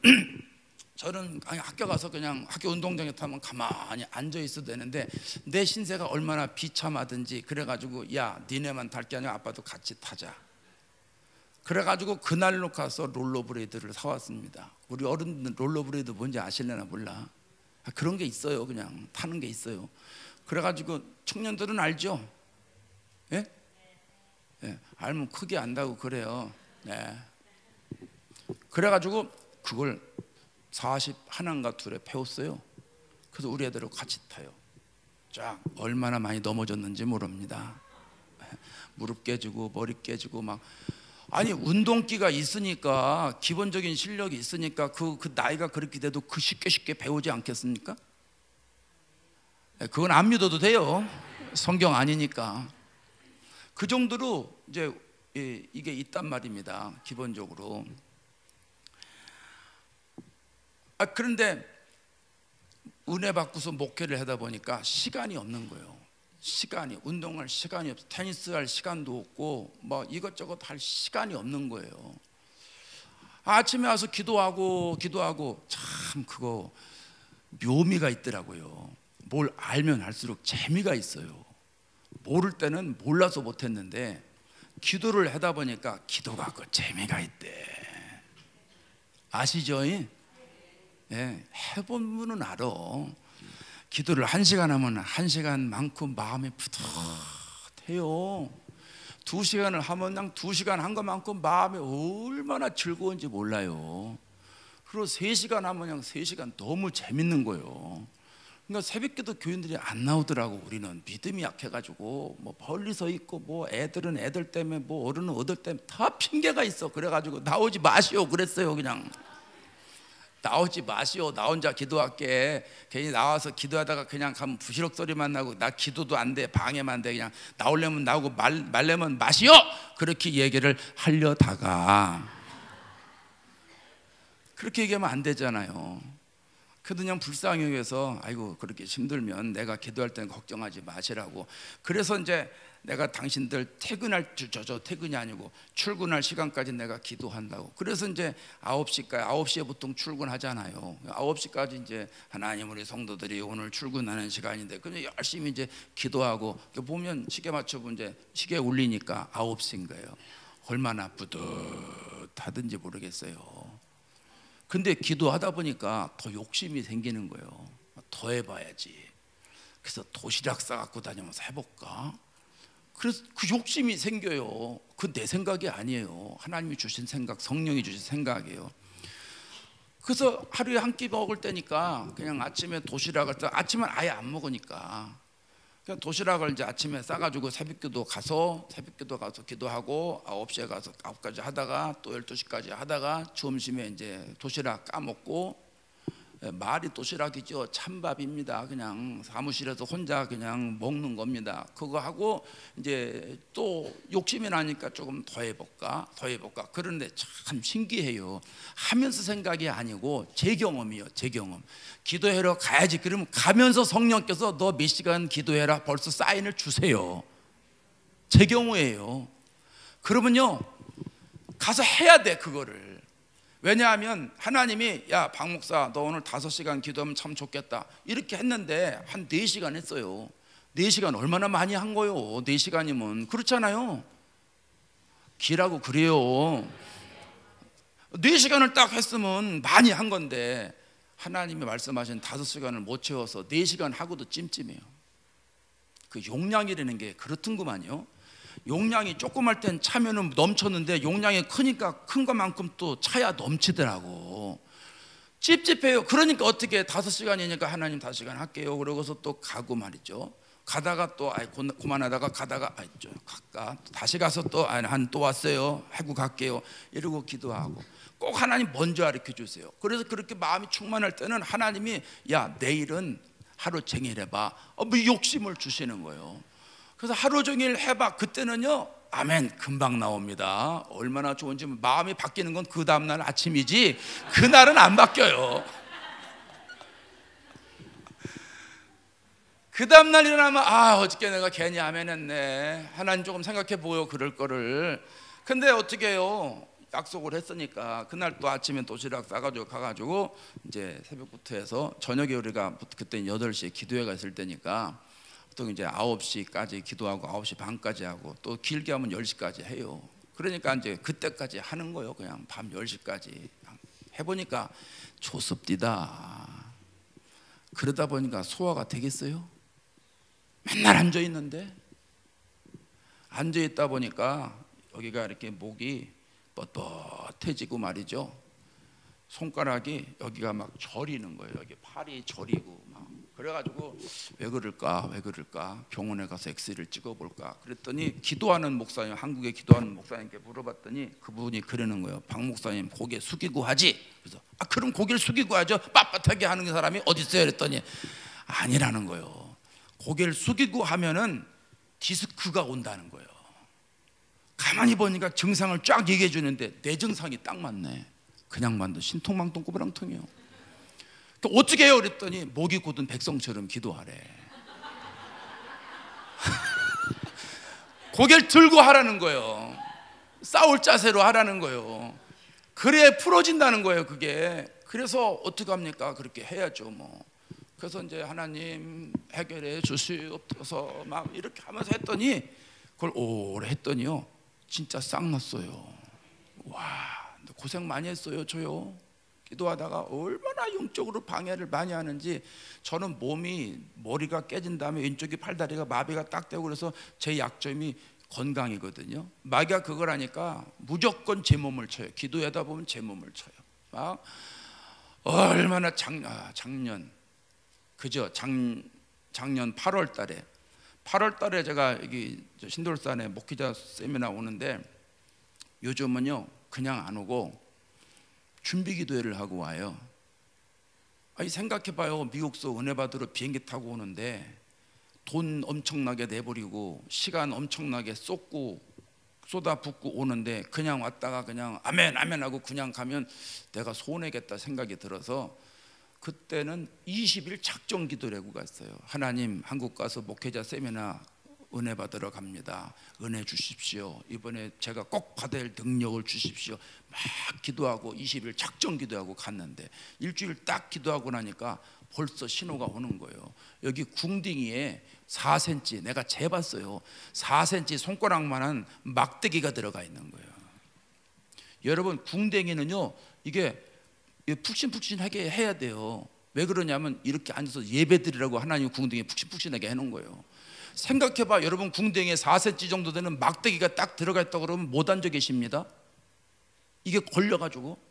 저는 학교 가서 그냥 학교 운동장에 타면 가만히 앉아 있어도 되는데 내 신세가 얼마나 비참하든지 그래가지고 야 니네만 탈 게 아니라 아빠도 같이 타자. 그래가지고 그날로 가서 롤러브레이드를 사왔습니다. 우리 어른들 롤러브레이드 뭔지 아실려나 몰라. 그런 게 있어요. 그냥 타는 게 있어요. 그래가지고 청년들은 알죠? 예? 예, 알면 크게 안다고 그래요. 네. 그래가지고 그걸 41인가 2에 배웠어요. 그래서 우리 애들하고 같이 타요. 쫙 얼마나 많이 넘어졌는지 모릅니다. 무릎 깨지고 머리 깨지고 막 아니 운동기가 있으니까 기본적인 실력이 있으니까 그 나이가 그렇게 돼도 그 쉽게 배우지 않겠습니까? 그건 안 믿어도 돼요. 성경 아니니까. 그 정도로 이제 이게 있단 말입니다. 기본적으로. 그런데 은혜 받고서 목회를 하다 보니까 시간이 없는 거예요. 운동할 시간이 없어. 테니스 할 시간도 없고 뭐 이것저것 할 시간이 없는 거예요. 아침에 와서 기도하고 참 그거 묘미가 있더라고요. 뭘 알면 알수록 재미가 있어요. 모를 때는 몰라서 못했는데 기도를 하다 보니까 기도가 그 재미가 있대. 아시죠? 예, 해본 분은 알아. 기도를 1시간 하면 1시간만큼 마음이 푸듯해요. 2시간을 하면 그냥 2시간 한 것만큼 마음이 얼마나 즐거운지 몰라요. 그리고 3시간 하면 그냥 3시간 너무 재밌는 거예요. 그러니까 새벽기도 교인들이 안 나오더라고. 우리는 믿음이 약해가지고 뭐 멀리 서 있고 뭐 애들은 애들 때문에 뭐 어른은 어들 때문에 다 핑계가 있어. 그래가지고 나오지 마시오 그랬어요. 그냥 나오지 마시오. 나 혼자 기도할게. 괜히 나와서 기도하다가 그냥 가면 부시럭 소리만 나고 나 기도도 안 돼. 방해만 돼. 그냥 나오려면 나오고 말려면 마시오. 그렇게 얘기를 하려다가 그렇게 얘기하면 안 되잖아요. 그냥 불쌍히 여겨서 아이고 그렇게 힘들면 내가 기도할 때는 걱정하지 마시라고. 그래서 이제 내가 당신들 퇴근할 저 퇴근이 아니고 출근할 시간까지 내가 기도한다고. 그래서 이제 9시에 보통 출근하잖아요. 9시까지 이제 하나님 우리 성도들이 오늘 출근하는 시간인데 그냥 열심히 이제 기도하고 보면 시계 맞춰보면 이제 시계 울리니까 9시인 거예요. 얼마나 뿌듯하든지 모르겠어요. 근데 기도하다 보니까 더 욕심이 생기는 거예요. 더 해봐야지. 그래서 도시락 싸갖고 다니면서 해볼까? 그래서 그 욕심이 생겨요. 그 내 생각이 아니에요. 하나님이 주신 생각, 성령이 주신 생각이에요. 그래서 하루에 한 끼 먹을 때니까 그냥 아침에 도시락을 아침은 아예 안 먹으니까 그냥 도시락을 이제 아침에 싸가지고 새벽기도 가서 기도하고 9시에 가서 9시까지 하다가 또 12시까지 하다가 점심에 이제 도시락 까먹고, 말이 도시락이죠. 찬밥입니다. 그냥 사무실에서 혼자 그냥 먹는 겁니다. 그거 하고 이제 또 욕심이 나니까 조금 더 해볼까. 그런데 참 신기해요. 하면서 생각이 아니고 제 경험이요. 제 경험. 기도하러 가야지. 그러면 가면서 성령께서 너 몇 시간 기도해라 벌써 사인을 주세요. 제 경우에요. 그러면요 가서 해야 돼 그거를. 왜냐하면 하나님이 야 박 목사 너 오늘 5시간 기도하면 참 좋겠다 이렇게 했는데 한 4시간 했어요. 4시간 얼마나 많이 한 거요. 4시간이면 그렇잖아요. 기라고 그래요. 4시간을 딱 했으면 많이 한 건데 하나님이 말씀하신 5시간을 못 채워서 4시간 하고도 찜찜해요. 그 용량이라는 게 그렇던구만요. 용량이 조그만 땐 차면은 넘쳤는데 용량이 크니까 큰 것만큼 또 차야 넘치더라고. 찝찝해요. 그러니까 어떻게 5시간이니까 하나님 5시간 할게요. 그러고서 또 가고 말이죠. 가다가 또 그만하다가 가다가 좀 갈까 다시 가서 또 또 왔어요 하고 갈게요 이러고 기도하고 꼭 하나님 먼저 가르쳐 주세요. 그래서 그렇게 마음이 충만할 때는 하나님이 야 내일은 하루 종일 해봐 뭐 욕심을 주시는 거예요. 그래서 하루 종일 해봐. 그때는요 아멘 금방 나옵니다. 얼마나 좋은지. 마음이 바뀌는 건 그 다음날 아침이지 그날은 안 바뀌어요. 그 다음날 일어나면 어저께 내가 괜히 아멘 했네. 하나님 조금 생각해보요 그럴 거를. 근데 어떻게 해요. 약속을 했으니까 그날 또 아침에 도시락 싸가지고 가가지고 이제 새벽부터 해서 저녁에 우리가 그때 8시에 기도회가 있을 때니까 또 이제 9시까지 기도하고 9시 반까지 하고 또 길게 하면 10시까지 해요. 그러니까 이제 그때까지 하는 거예요. 그냥 밤 10시까지 해보니까 좋습디다. 그러다 보니까 소화가 되겠어요? 맨날 앉아 있는데 앉아 있다 보니까 여기가 이렇게 목이 뻣뻣해지고 말이죠. 손가락이 여기가 막 저리는 거예요. 여기 팔이 저리고 막. 그래가지고 왜 그럴까 병원에 가서 엑스레이를 찍어볼까 그랬더니 기도하는 목사님, 한국에 기도하는 목사님께 물어봤더니 그분이 그러는 거예요. 박 목사님 고개 숙이고 하지. 그래서 그럼 고개를 숙이고 하죠. 빳빳하게 하는 사람이 어디 있어요 그랬더니 아니라는 거예요. 고개를 숙이고 하면은 디스크가 온다는 거예요. 가만히 보니까 증상을 쫙 얘기해 주는데 내 증상이 딱 맞네. 그냥 만도 신통망통 꼬부랑통이에요. 어떻게 해요? 그랬더니 목이 곧은 백성처럼 기도하래. 고개를 들고 하라는 거예요. 싸울 자세로 하라는 거예요. 그래야 풀어진다는 거예요 그게. 그래서 어떻게 합니까? 그렇게 해야죠 뭐. 그래서 이제 하나님 해결해 주시옵소서 막 이렇게 하면서 했더니 그걸 오래 했더니요 진짜 싹 났어요. 와 고생 많이 했어요 저요. 기도하다가 얼마나 영적으로 방해를 많이 하는지. 저는 머리가 깨진 다음에 왼쪽이 팔다리가 마비가 딱 되고 그래서 제 약점이 건강이거든요. 마귀가 그걸 하니까 무조건 제 몸을 쳐요. 기도하다 보면 제 몸을 쳐요. 막 얼마나 작년 그죠? 작년 8월 달에 제가 여기 신돌산에 목회자 세미나 오는데 요즘은요 그냥 안 오고 준비 기도회를 하고 와요. 생각해봐요. 미국서 은혜 받으러 비행기 타고 오는데 돈 엄청나게 내버리고 시간 엄청나게 쏟아붓고 오는데 그냥 왔다가 그냥 아멘 아멘 하고 그냥 가면 내가 손해겠다 생각이 들어서 그때는 20일 작정 기도라고 갔어요. 하나님, 한국 가서 목회자 세미나 은혜 받으러 갑니다. 은혜 주십시오. 이번에 제가 꼭 받아야 할 능력을 주십시오. 막 기도하고 20일 작정 기도하고 갔는데 일주일 딱 기도하고 나니까 벌써 신호가 오는 거예요. 여기 궁딩이에 4cm, 내가 재봤어요. 4cm 손가락만한 막대기가 들어가 있는 거예요. 여러분, 궁뎅이는요, 이게 푹신푹신하게 해야 돼요. 왜 그러냐면 이렇게 앉아서 예배드리라고 하나님 궁뎅이 푹신푹신하게 해놓은 거예요. 생각해봐, 여러분 궁뎅이에 4cm 정도 되는 막대기가 딱 들어가 있다고 그러면 못 앉아 계십니다. 이게 걸려가지고.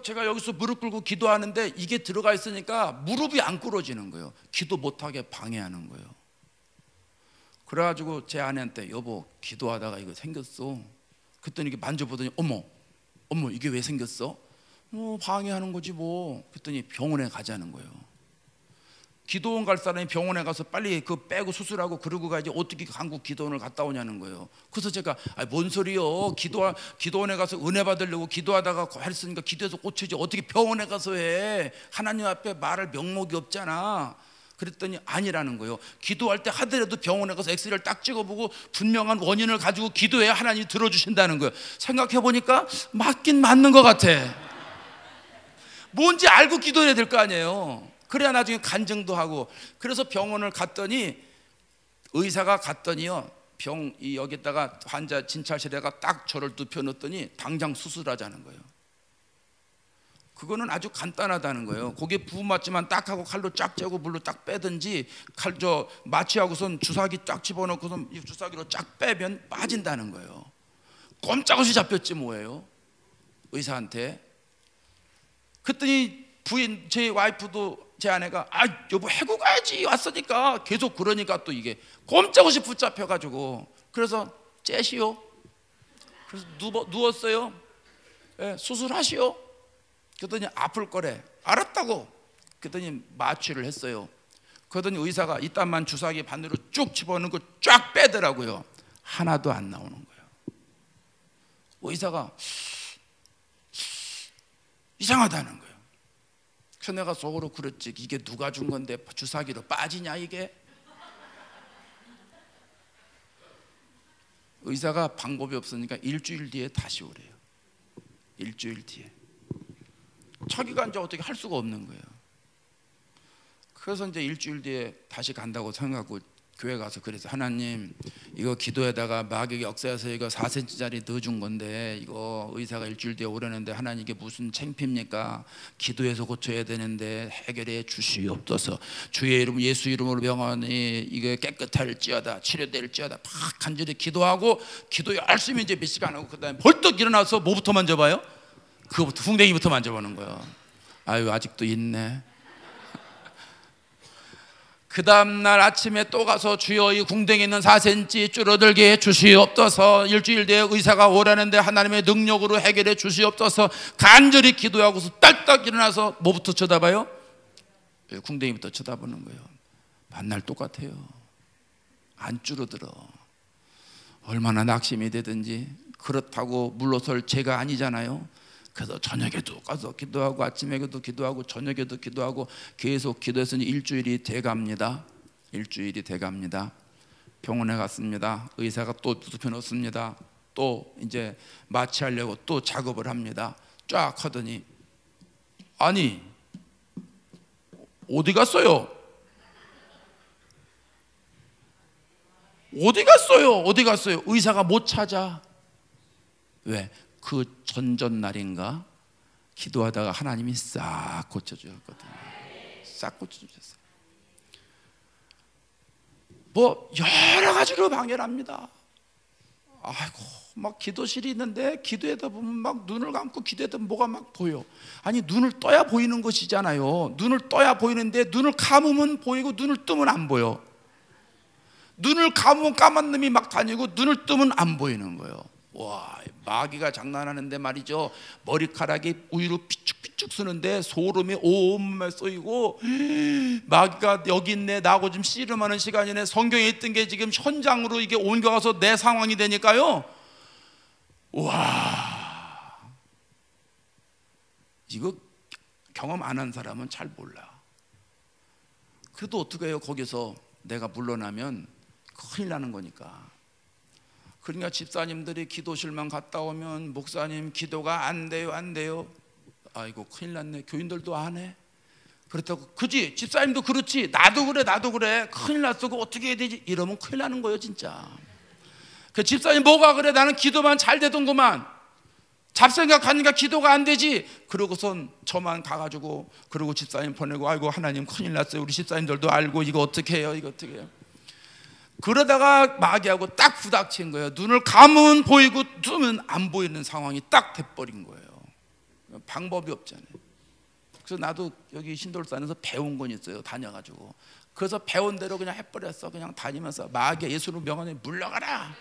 제가 여기서 무릎 꿇고 기도하는데 이게 들어가 있으니까 무릎이 안 꿇어지는 거예요. 기도 못하게 방해하는 거예요. 그래가지고 제 아내한테, 여보, 기도하다가 이거 생겼어. 그랬더니 이게 만져보더니 어머 이게 왜 생겼어? 방해하는 거지 뭐. 그랬더니 병원에 가자는 거예요. 기도원 갈 사람이 병원에 가서 빨리 그 빼고 수술하고 그러고 가야지 어떻게 한국 기도원을 갔다 오냐는 거예요. 그래서 제가 뭔 소리요? 기도원에 가서 은혜 받으려고 기도하다가 했으니까 기도해서 고치지 어떻게 병원에 가서 해? 하나님 앞에 말할 명목이 없잖아. 그랬더니 아니라는 거예요. 기도할 때 하더라도 병원에 가서 엑스레이를 딱 찍어보고 분명한 원인을 가지고 기도해야 하나님이 들어주신다는 거예요. 생각해보니까 맞긴 맞는 것 같아. 뭔지 알고 기도해야 될 거 아니에요. 그래야 나중에 간증도 하고. 그래서 병원을 갔더니 의사가 갔더니요, 여기다가 환자 진찰실에다가 딱 저를 눕혀놓더니 당장 수술하자는 거예요. 그거는 아주 간단하다는 거예요. 거기에 부분 맞지만 딱 하고 칼로 쫙 째고 물로 딱 빼든지 마취하고선 주사기 쫙 집어넣고선 이 주사기로 쫙 빼면 빠진다는 거예요. 꼼짝없이 잡혔지 뭐예요, 의사한테. 그랬더니 제 와이프도, 제 아내가 여보 해고 가야지 왔으니까 계속 그러니까 또 이게 꼼짝없이 붙잡혀가지고, 그래서 째시오. 그래서 누웠어요. 네, 수술하시오. 그랬더니 아플 거래. 알았다고. 그랬더니 마취를 했어요. 그러더니 의사가 이딴만 주사기 반대로 쭉 집어넣고 쫙 빼더라고요. 하나도 안 나오는 거예요. 의사가 이상하다는 거예요. 그래서 내가 속으로 그랬지, 이게 누가 준 건데 주사기로 빠지냐 이게. 의사가 방법이 없으니까 일주일 뒤에 다시 오래요. 일주일 뒤에. 자기가 이제 어떻게 할 수가 없는 거예요. 그래서 이제 일주일 뒤에 다시 간다고 생각하고 교회 가서 그래서, 하나님, 이거 기도에다가 마귀가 역사해서 이거 4cm짜리 넣어준 건데 이거 의사가 일주일 뒤에 오라는데 하나님 이게 무슨 창피입니까? 기도해서 고쳐야 되는데 해결해 주시옵소서. 주의 이름 예수 이름으로 병원이 이게 깨끗할지어다, 치료될지어다 막 간절히 기도하고, 기도 열심히 이제 몇 시간 하고 그다음에 벌떡 일어나서 뭐부터 만져봐요? 그거부터, 궁뎅이부터 만져보는 거예요. 아유, 아직도 있네. 그 다음날 아침에 또 가서, 주여 이 궁뎅이 있는 4cm 줄어들게 주시옵소서. 일주일 뒤에 의사가 오라는데 하나님의 능력으로 해결해 주시옵소서. 간절히 기도하고서 딸딱 일어나서 뭐부터 쳐다봐요? 궁뎅이부터 쳐다보는 거예요. 만날 똑같아요. 안 줄어들어. 얼마나 낙심이 되든지. 그렇다고 물러설 죄가 아니잖아요. 그래서 저녁에도 가서 기도하고 아침에도 기도하고 저녁에도 기도하고 계속 기도했으니 일주일이 돼갑니다. 일주일이 돼갑니다. 병원에 갔습니다. 의사가 또 눕혀놓습니다. 또 이제 마취하려고 또 작업을 합니다. 쫙 하더니, 아니 어디 갔어요? 어디 갔어요? 어디 갔어요? 의사가 못 찾아. 왜? 그 전전날인가 기도하다가 하나님이 싹 고쳐주셨거든요. 싹 고쳐주셨어요. 뭐 여러 가지로 방해합니다. 아이고, 막 기도실이 있는데 기도하다 보면 막 눈을 감고 기도하다 보면 뭐가 막 보여. 아니, 눈을 떠야 보이는 것이잖아요. 눈을 떠야 보이는데 눈을 감으면 보이고 눈을 뜨면 안 보여. 눈을 감으면 까만 놈이 막 다니고 눈을 뜨면 안 보이는 거예요. 와, 마귀가 장난하는데 말이죠, 머리카락이 우유로 피죽피죽 쓰는데 소름이 온몸에 쏘이고, 마귀가 여기 있네, 나하고 좀 씨름하는 시간이네. 성경에 있던 게 지금 현장으로 이게 옮겨가서 내 상황이 되니까요. 와, 이거 경험 안 한 사람은 잘 몰라. 그래도 어떻게 해요? 거기서 내가 물러나면 큰일 나는 거니까. 그러니까 집사님들이 기도실만 갔다 오면 목사님 기도가 안 돼요, 안 돼요. 아이고 큰일 났네. 교인들도 안 해. 그렇다고 그지? 집사님도 그렇지. 나도 그래, 나도 그래. 큰일 났어. 그거 어떻게 해야 되지? 이러면 큰일 나는 거예요, 진짜. 그 집사님 뭐가 그래? 나는 기도만 잘 되던구만. 잡생각하니까 기도가 안 되지. 그러고선 저만 가가지고 그러고 집사님 보내고 아이고 하나님 큰일 났어요. 우리 집사님들도 알고 이거 어떻게 해요? 이거 어떻게 해요? 그러다가 마귀하고 딱 부닥친 거예요. 눈을 감으면 보이고 뜨면 안 보이는 상황이 딱 돼버린 거예요. 방법이 없잖아요. 그래서 나도 여기 신돌산에서 배운 건 있어요. 다녀가지고 그래서 배운 대로 그냥 해버렸어. 그냥 다니면서 마귀야 예수로 명하니 물러가라,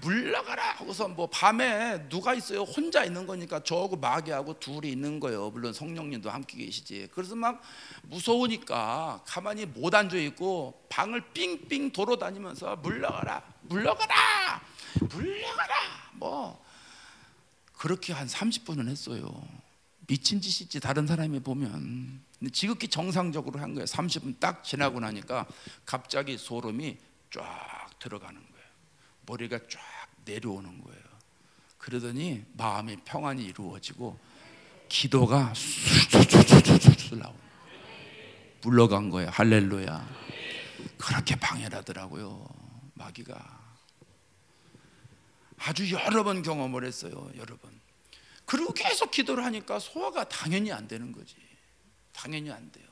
물러가라 하고서 뭐 밤에 누가 있어요? 혼자 있는 거니까 저하고 마귀하고 둘이 있는 거예요. 물론 성령님도 함께 계시지. 그래서 막 무서우니까 가만히 못 앉아 있고 방을 삥삥 돌아다니면서 물러가라, 물러가라, 물러가라 뭐 그렇게 한 30분은 했어요. 미친 짓이지 다른 사람이 보면. 근데 지극히 정상적으로 한 거예요. 30분 딱 지나고 나니까 갑자기 소름이 쫙 들어가는 거예요. 머리가 쫙 내려오는 거예요. 그러더니 마음의 평안이 이루어지고 기도가 술술술술술 나오고 물러간 거예요. 할렐루야. 그렇게 방해하더라고요, 마귀가. 아주 여러 번 경험을 했어요. 여러 번. 그리고 계속 기도를 하니까 소화가 당연히 안 되는 거지. 당연히 안 돼요.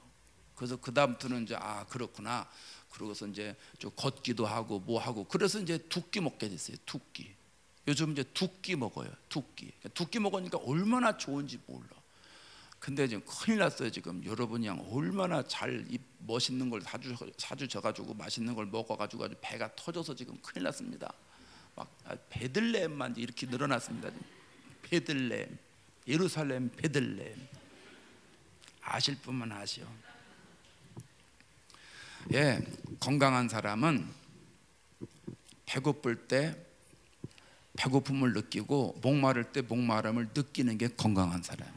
그래서 그 다음부터는 이제 아 그렇구나. 그러고서 이제 좀 걷기도 하고 뭐 하고 그래서 이제 두 끼 먹게 됐어요. 두 끼. 요즘 이제 두 끼 먹어요. 두 끼. 두 끼 먹으니까 얼마나 좋은지 몰라. 근데 지금 큰일 났어요. 지금 여러분이 얼마나 잘 이 멋있는 걸 사주셔가지고 맛있는 걸 먹어가지고 아주 배가 터져서 지금 큰일 났습니다. 막 베들레헴만 이렇게 늘어났습니다. 베들레헴, 예루살렘 베들레헴. 아실 분만 아시오. 예, 건강한 사람은 배고플 때 배고픔을 느끼고 목마를 때 목마름을 느끼는 게 건강한 사람이에요.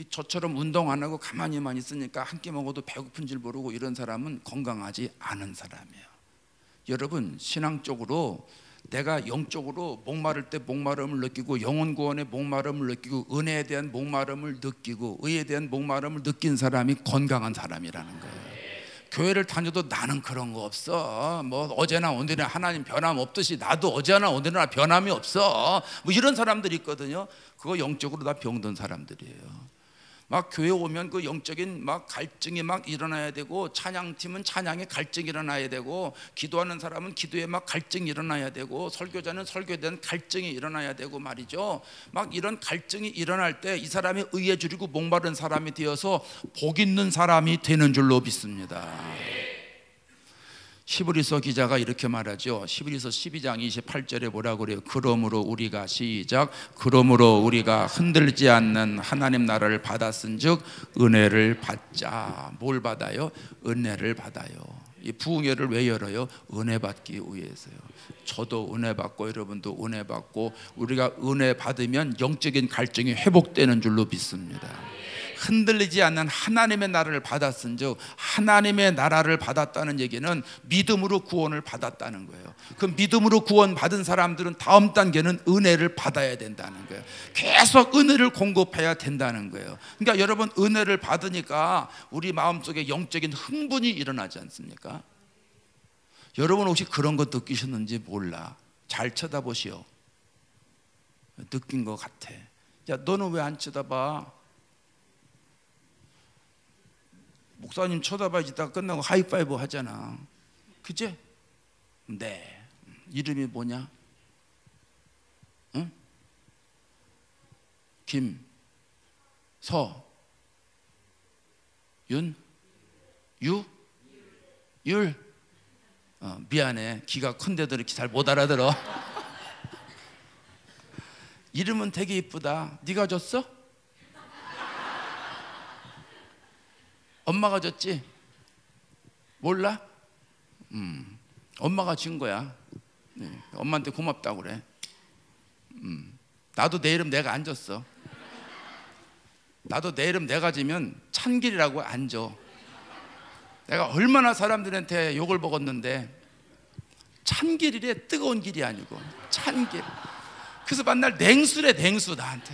저처럼 운동 안 하고 가만히만 있으니까 한 끼 먹어도 배고픈 줄 모르고 이런 사람은 건강하지 않은 사람이에요. 여러분 신앙적으로 내가 영적으로 목마를 때 목마름을 느끼고 영혼 구원의 목마름을 느끼고 은혜에 대한 목마름을 느끼고 의에 대한 목마름을 느낀 사람이 건강한 사람이라는 거예요. 교회를 다녀도 나는 그런 거 없어. 뭐 어제나 오늘이나 하나님 변함 없듯이 나도 어제나 오늘이나 변함이 없어. 뭐 이런 사람들이 있거든요. 그거 영적으로 다 병든 사람들이에요. 막 교회 오면 그 영적인 막 갈증이 막 일어나야 되고 찬양팀은 찬양에 갈증이 일어나야 되고 기도하는 사람은 기도에 막 갈증이 일어나야 되고 설교자는 설교에 대한 갈증이 일어나야 되고 말이죠. 막 이런 갈증이 일어날 때 이 사람이 의에 줄이고 목마른 사람이 되어서 복 있는 사람이 되는 줄로 믿습니다. 히브리서 기자가 이렇게 말하죠. 히브리서 12장 28절에 뭐라고 그래요? 그러므로 우리가 시작. 그러므로 우리가 흔들지 않는 하나님 나라를 받았은즉 은혜를 받자. 뭘 받아요? 은혜를 받아요. 이 부흥회를 왜 열어요? 은혜 받기 위해서요. 저도 은혜 받고 여러분도 은혜 받고 우리가 은혜 받으면 영적인 갈증이 회복되는 줄로 믿습니다. 흔들리지 않는 하나님의 나라를 받았은즉 하나님의 나라를 받았다는 얘기는 믿음으로 구원을 받았다는 거예요. 그 믿음으로 구원 받은 사람들은 다음 단계는 은혜를 받아야 된다는 거예요. 계속 은혜를 공급해야 된다는 거예요. 그러니까 여러분 은혜를 받으니까 우리 마음속에 영적인 흥분이 일어나지 않습니까? 여러분 혹시 그런 거 느끼셨는지 몰라. 잘 쳐다보시오. 느낀 것 같아. 야 너는 왜 안 쳐다봐? 목사님 쳐다봐야지. 이따가 끝나고 하이파이브 하잖아. 그치? 네. 이름이 뭐냐? 응? 김, 서, 윤, 유, 율. 미안해. 귀가 큰데도 이렇게 잘 못 알아들어. 이름은 되게 이쁘다. 네가 줬어? 엄마가 줬지? 몰라? 엄마가 준 거야. 네, 엄마한테 고맙다고 그래. 나도 내 이름 내가 안 줬어. 나도 내 이름 내가 지면 찬길이라고 안 줘. 내가 얼마나 사람들한테 욕을 먹었는데, 찬길이래. 뜨거운 길이 아니고 찬길. 그래서 맨날 냉수래. 냉수 나한테.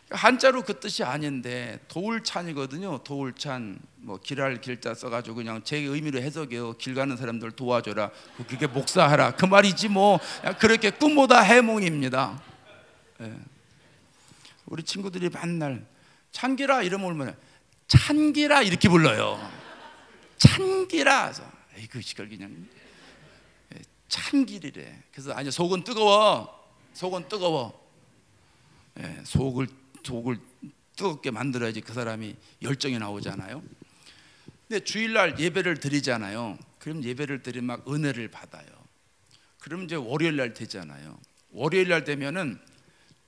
한자로 그 뜻이 아닌데 도울찬이거든요. 도울찬. 뭐 길할 길자 써가지고 그냥 제 의미로 해석해요. 길 가는 사람들 도와줘라. 그게 목사하라 그 말이지 뭐. 그렇게 꿈보다 해몽입니다. 예. 우리 친구들이 맨날 찬기라 이러면 얼마나 찬기라 이렇게 불러요. 찬기라. 에이그 시걸 그냥 찬길이래. 그래서 아니 속은 뜨거워. 속은 뜨거워. 예, 속을 뜨겁게 만들어야지 그 사람이 열정이 나오잖아요. 근데 주일날 예배를 드리잖아요. 그럼 예배를 드리면 막 은혜를 받아요. 그럼 이제 월요일날 되잖아요. 월요일날 되면은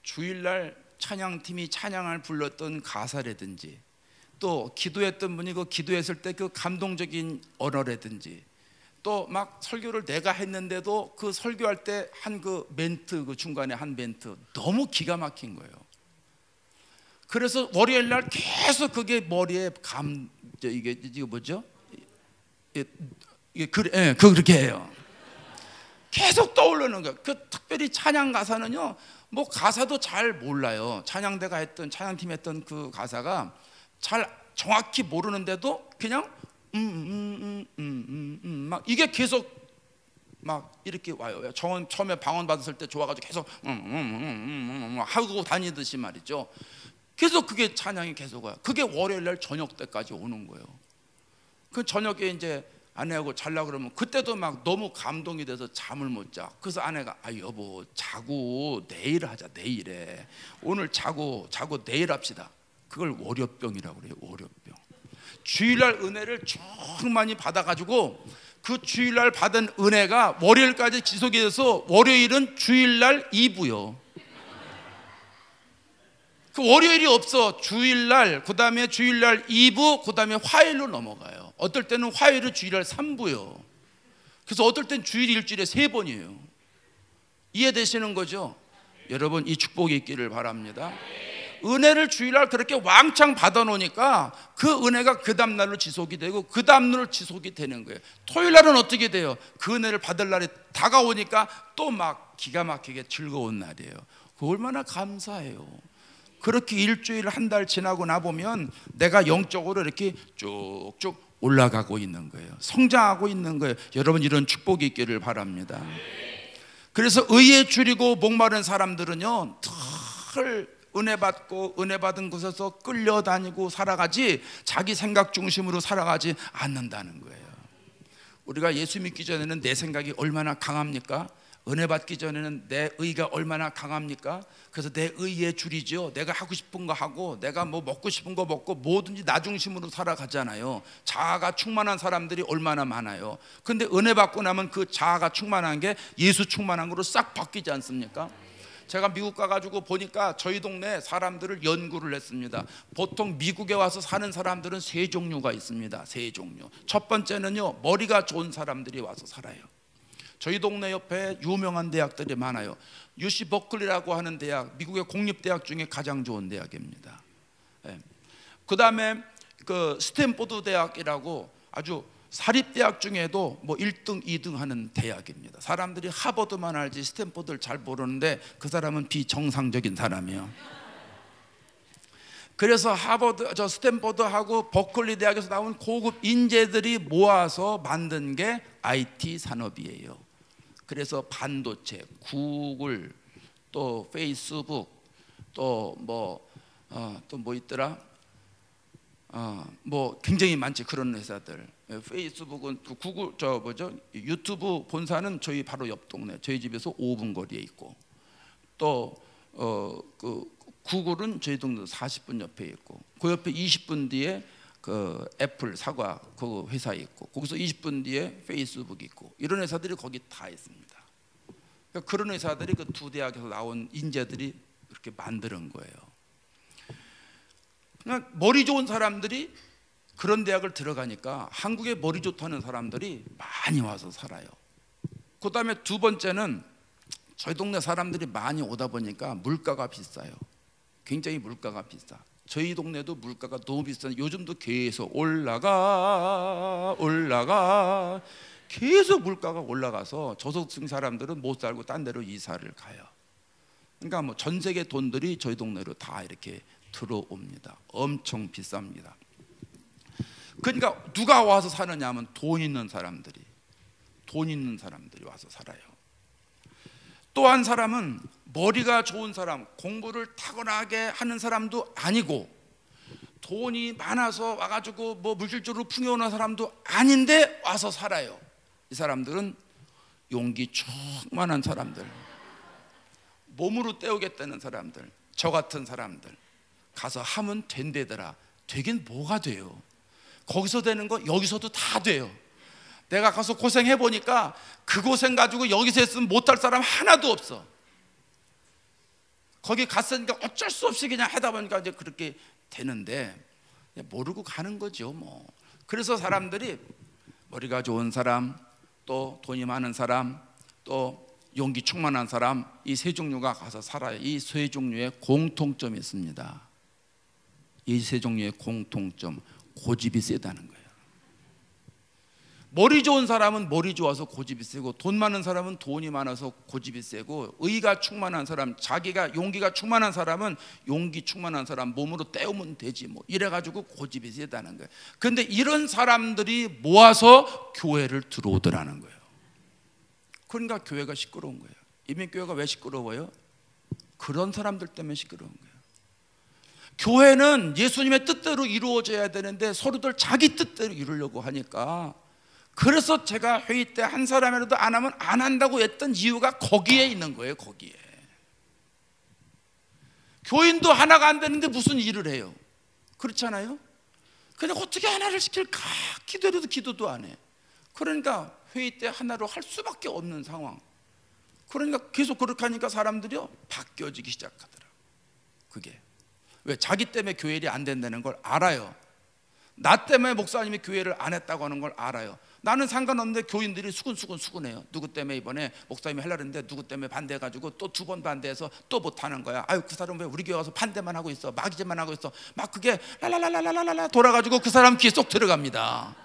주일날 찬양팀이 찬양을 불렀던 가사라든지 또 기도했던 분이 그 기도했을 때 그 감동적인 언어라든지 또 막 설교를 내가 했는데도 그 설교할 때 한 그 멘트, 그 중간에 한 멘트 너무 기가 막힌 거예요. 그래서 월요일 날 계속 그게 머리에 이게 뭐죠? 그렇게 해요. 계속 떠오르는 거예요. 그 특별히 찬양 가사는요, 뭐 가사도 잘 몰라요. 찬양대가 했던, 찬양팀 했던 그 가사가 잘 정확히 모르는데도 그냥 막 이게 계속 막 이렇게 와요. 처음에 방언 받았을 때 좋아가지고 계속 하고 다니듯이 말이죠. 계속 그게 찬양이 계속 와요. 그게 월요일날 저녁 때까지 오는 거예요. 그 저녁에 이제 아내하고 자려고 그러면 그때도 막 너무 감동이 돼서 잠을 못 자. 그래서 아내가 여보 자고 내일 하자. 내일에 오늘 자고 내일 합시다. 그걸 월요병이라고 그래요. 월요병. 주일날 은혜를 쭉 많이 받아가지고 그 주일날 받은 은혜가 월요일까지 지속이 돼서 월요일은 주일날 2부요. 그 월요일이 없어. 주일날, 그 다음에 주일날 2부, 그 다음에 화요일로 넘어가요. 어떨 때는 화요일은 주일날 3부요. 그래서 어떨 땐 주일 일주일에 3번이에요. 이해되시는 거죠? 여러분 이 축복이 있기를 바랍니다. 은혜를 주일날 그렇게 왕창 받아놓으니까 그 은혜가 그 다음날로 지속이 되고 그 다음날로 지속이 되는 거예요. 토요일날은 어떻게 돼요? 그 은혜를 받을 날이 다가오니까 또 막 기가 막히게 즐거운 날이에요. 그 얼마나 감사해요. 그렇게 일주일 한 달 지나고 나보면 내가 영적으로 이렇게 쭉쭉 올라가고 있는 거예요. 성장하고 있는 거예요. 여러분 이런 축복이 있기를 바랍니다. 그래서 의에 줄이고 목마른 사람들은요 늘 은혜 받고 은혜 받은 곳에서 끌려다니고 살아가지 자기 생각 중심으로 살아가지 않는다는 거예요. 우리가 예수 믿기 전에는 내 생각이 얼마나 강합니까? 은혜 받기 전에는 내 의가 얼마나 강합니까? 그래서 내 의에 줄이죠. 내가 하고 싶은 거 하고 내가 뭐 먹고 싶은 거 먹고 뭐든지 나 중심으로 살아가잖아요. 자아가 충만한 사람들이 얼마나 많아요. 근데 은혜 받고 나면 그 자아가 충만한 게 예수 충만한 거로 싹 바뀌지 않습니까? 제가 미국 가가지고 보니까 저희 동네 사람들을 연구를 했습니다. 보통 미국에 와서 사는 사람들은 3종류가 있습니다. 3종류. 첫 번째는요 머리가 좋은 사람들이 와서 살아요. 저희 동네 옆에 유명한 대학들이 많아요. UC 버클리라고 하는 대학, 미국의 공립대학 중에 가장 좋은 대학입니다. 그 다음에 그 스탠포드 대학이라고 아주 사립대학 중에도 뭐 1등, 2등 하는 대학입니다. 사람들이 하버드만 알지 스탠포드를 잘 모르는데 그 사람은 비정상적인 사람이에요. 그래서 스탠포드하고 버클리 대학에서 나온 고급 인재들이 모아서 만든 게 IT 산업이에요. 그래서 반도체, 구글, 또 페이스북, 또 뭐 있더라? 뭐 굉장히 많지 그런 회사들. 페이스북은 그 구글 유튜브 본사는 저희 바로 옆 동네, 저희 집에서 5분 거리에 있고, 또 그 구글은 저희 동네 40분 옆에 있고, 그 옆에 20분 뒤에 그 애플 사과 그 회사에 있고, 거기서 20분 뒤에 페이스북이 있고, 이런 회사들이 거기 다 있습니다. 그러니까 그런 회사들이 그 두 대학에서 나온 인재들이 그렇게 만드는 거예요. 그냥 머리 좋은 사람들이 그런 대학을 들어가니까 한국에 머리 좋다는 사람들이 많이 와서 살아요. 그 다음에 두 번째는 저희 동네 사람들이 많이 오다 보니까 물가가 비싸요. 굉장히 물가가 비싸. 저희 동네도 물가가 너무 비싼데 요즘도 계속 올라가 계속 물가가 올라가서 저소득층 사람들은 못 살고 딴 데로 이사를 가요. 그러니까 뭐 전 세계 돈들이 저희 동네로 다 이렇게 들어옵니다. 엄청 비쌉니다. 그러니까 누가 와서 사느냐 하면 돈 있는 사람들이 와서 살아요. 또 한 사람은 머리가 좋은 사람, 공부를 타고나게 하는 사람도 아니고 돈이 많아서 와가지고 뭐 물질적으로 풍요한 사람도 아닌데 와서 살아요. 이 사람들은 용기 충만한 사람들, 몸으로 때우겠다는 사람들, 저 같은 사람들 가서 하면 된대더라. 되긴 뭐가 돼요? 거기서 되는 거 여기서도 다 돼요. 내가 가서 고생해 보니까 그 고생 가지고 여기서 했으면 못할 사람 하나도 없어. 거기 갔으니까 어쩔 수 없이 그냥 하다 보니까 이제 그렇게 되는데 모르고 가는 거죠 뭐. 그래서 사람들이 머리가 좋은 사람, 또 돈이 많은 사람, 또 용기 충만한 사람, 이 세 종류가 가서 살아요. 이 세 종류의 공통점이 있습니다. 이 세 종류의 공통점, 고집이 세다는 거예요. 머리 좋은 사람은 머리 좋아서 고집이 세고, 돈 많은 사람은 돈이 많아서 고집이 세고, 의가 충만한 사람, 자기가 용기가 충만한 사람은 용기 충만한 사람 몸으로 때우면 되지 뭐 이래가지고 고집이 세다는 거예요. 그런데 이런 사람들이 모아서 교회를 들어오더라는 거예요. 그러니까 교회가 시끄러운 거예요. 이민교회가 왜 시끄러워요? 그런 사람들 때문에 시끄러운 거예요. 교회는 예수님의 뜻대로 이루어져야 되는데 서로들 자기 뜻대로 이루려고 하니까, 그래서 제가 회의 때 한 사람이라도 안 하면 안 한다고 했던 이유가 거기에 있는 거예요. 거기에. 교인도 하나가 안 되는데 무슨 일을 해요? 그렇잖아요. 근데 어떻게 하나를 시킬까? 기도해도 기도도 안 해. 그러니까 회의 때 하나로 할 수밖에 없는 상황. 그러니까 계속 그렇게 하니까 사람들이요 바뀌어지기 시작하더라. 그게 왜? 자기 때문에 교회 일이 안 된다는 걸 알아요. 나 때문에 목사님이 교회를 안 했다고 하는 걸 알아요. 나는 상관없는데 교인들이 수근수근해요. 누구 때문에 이번에 목사님이 하려고 했는데 누구 때문에 반대해가지고 또 두 번 반대해서 또 못하는 거야. 아유, 그 사람 왜 우리 교회 와서 반대만 하고 있어, 막이제만 하고 있어. 막 그게 랄랄랄랄랄랄라 돌아가지고 그 사람 귀에 쏙 들어갑니다.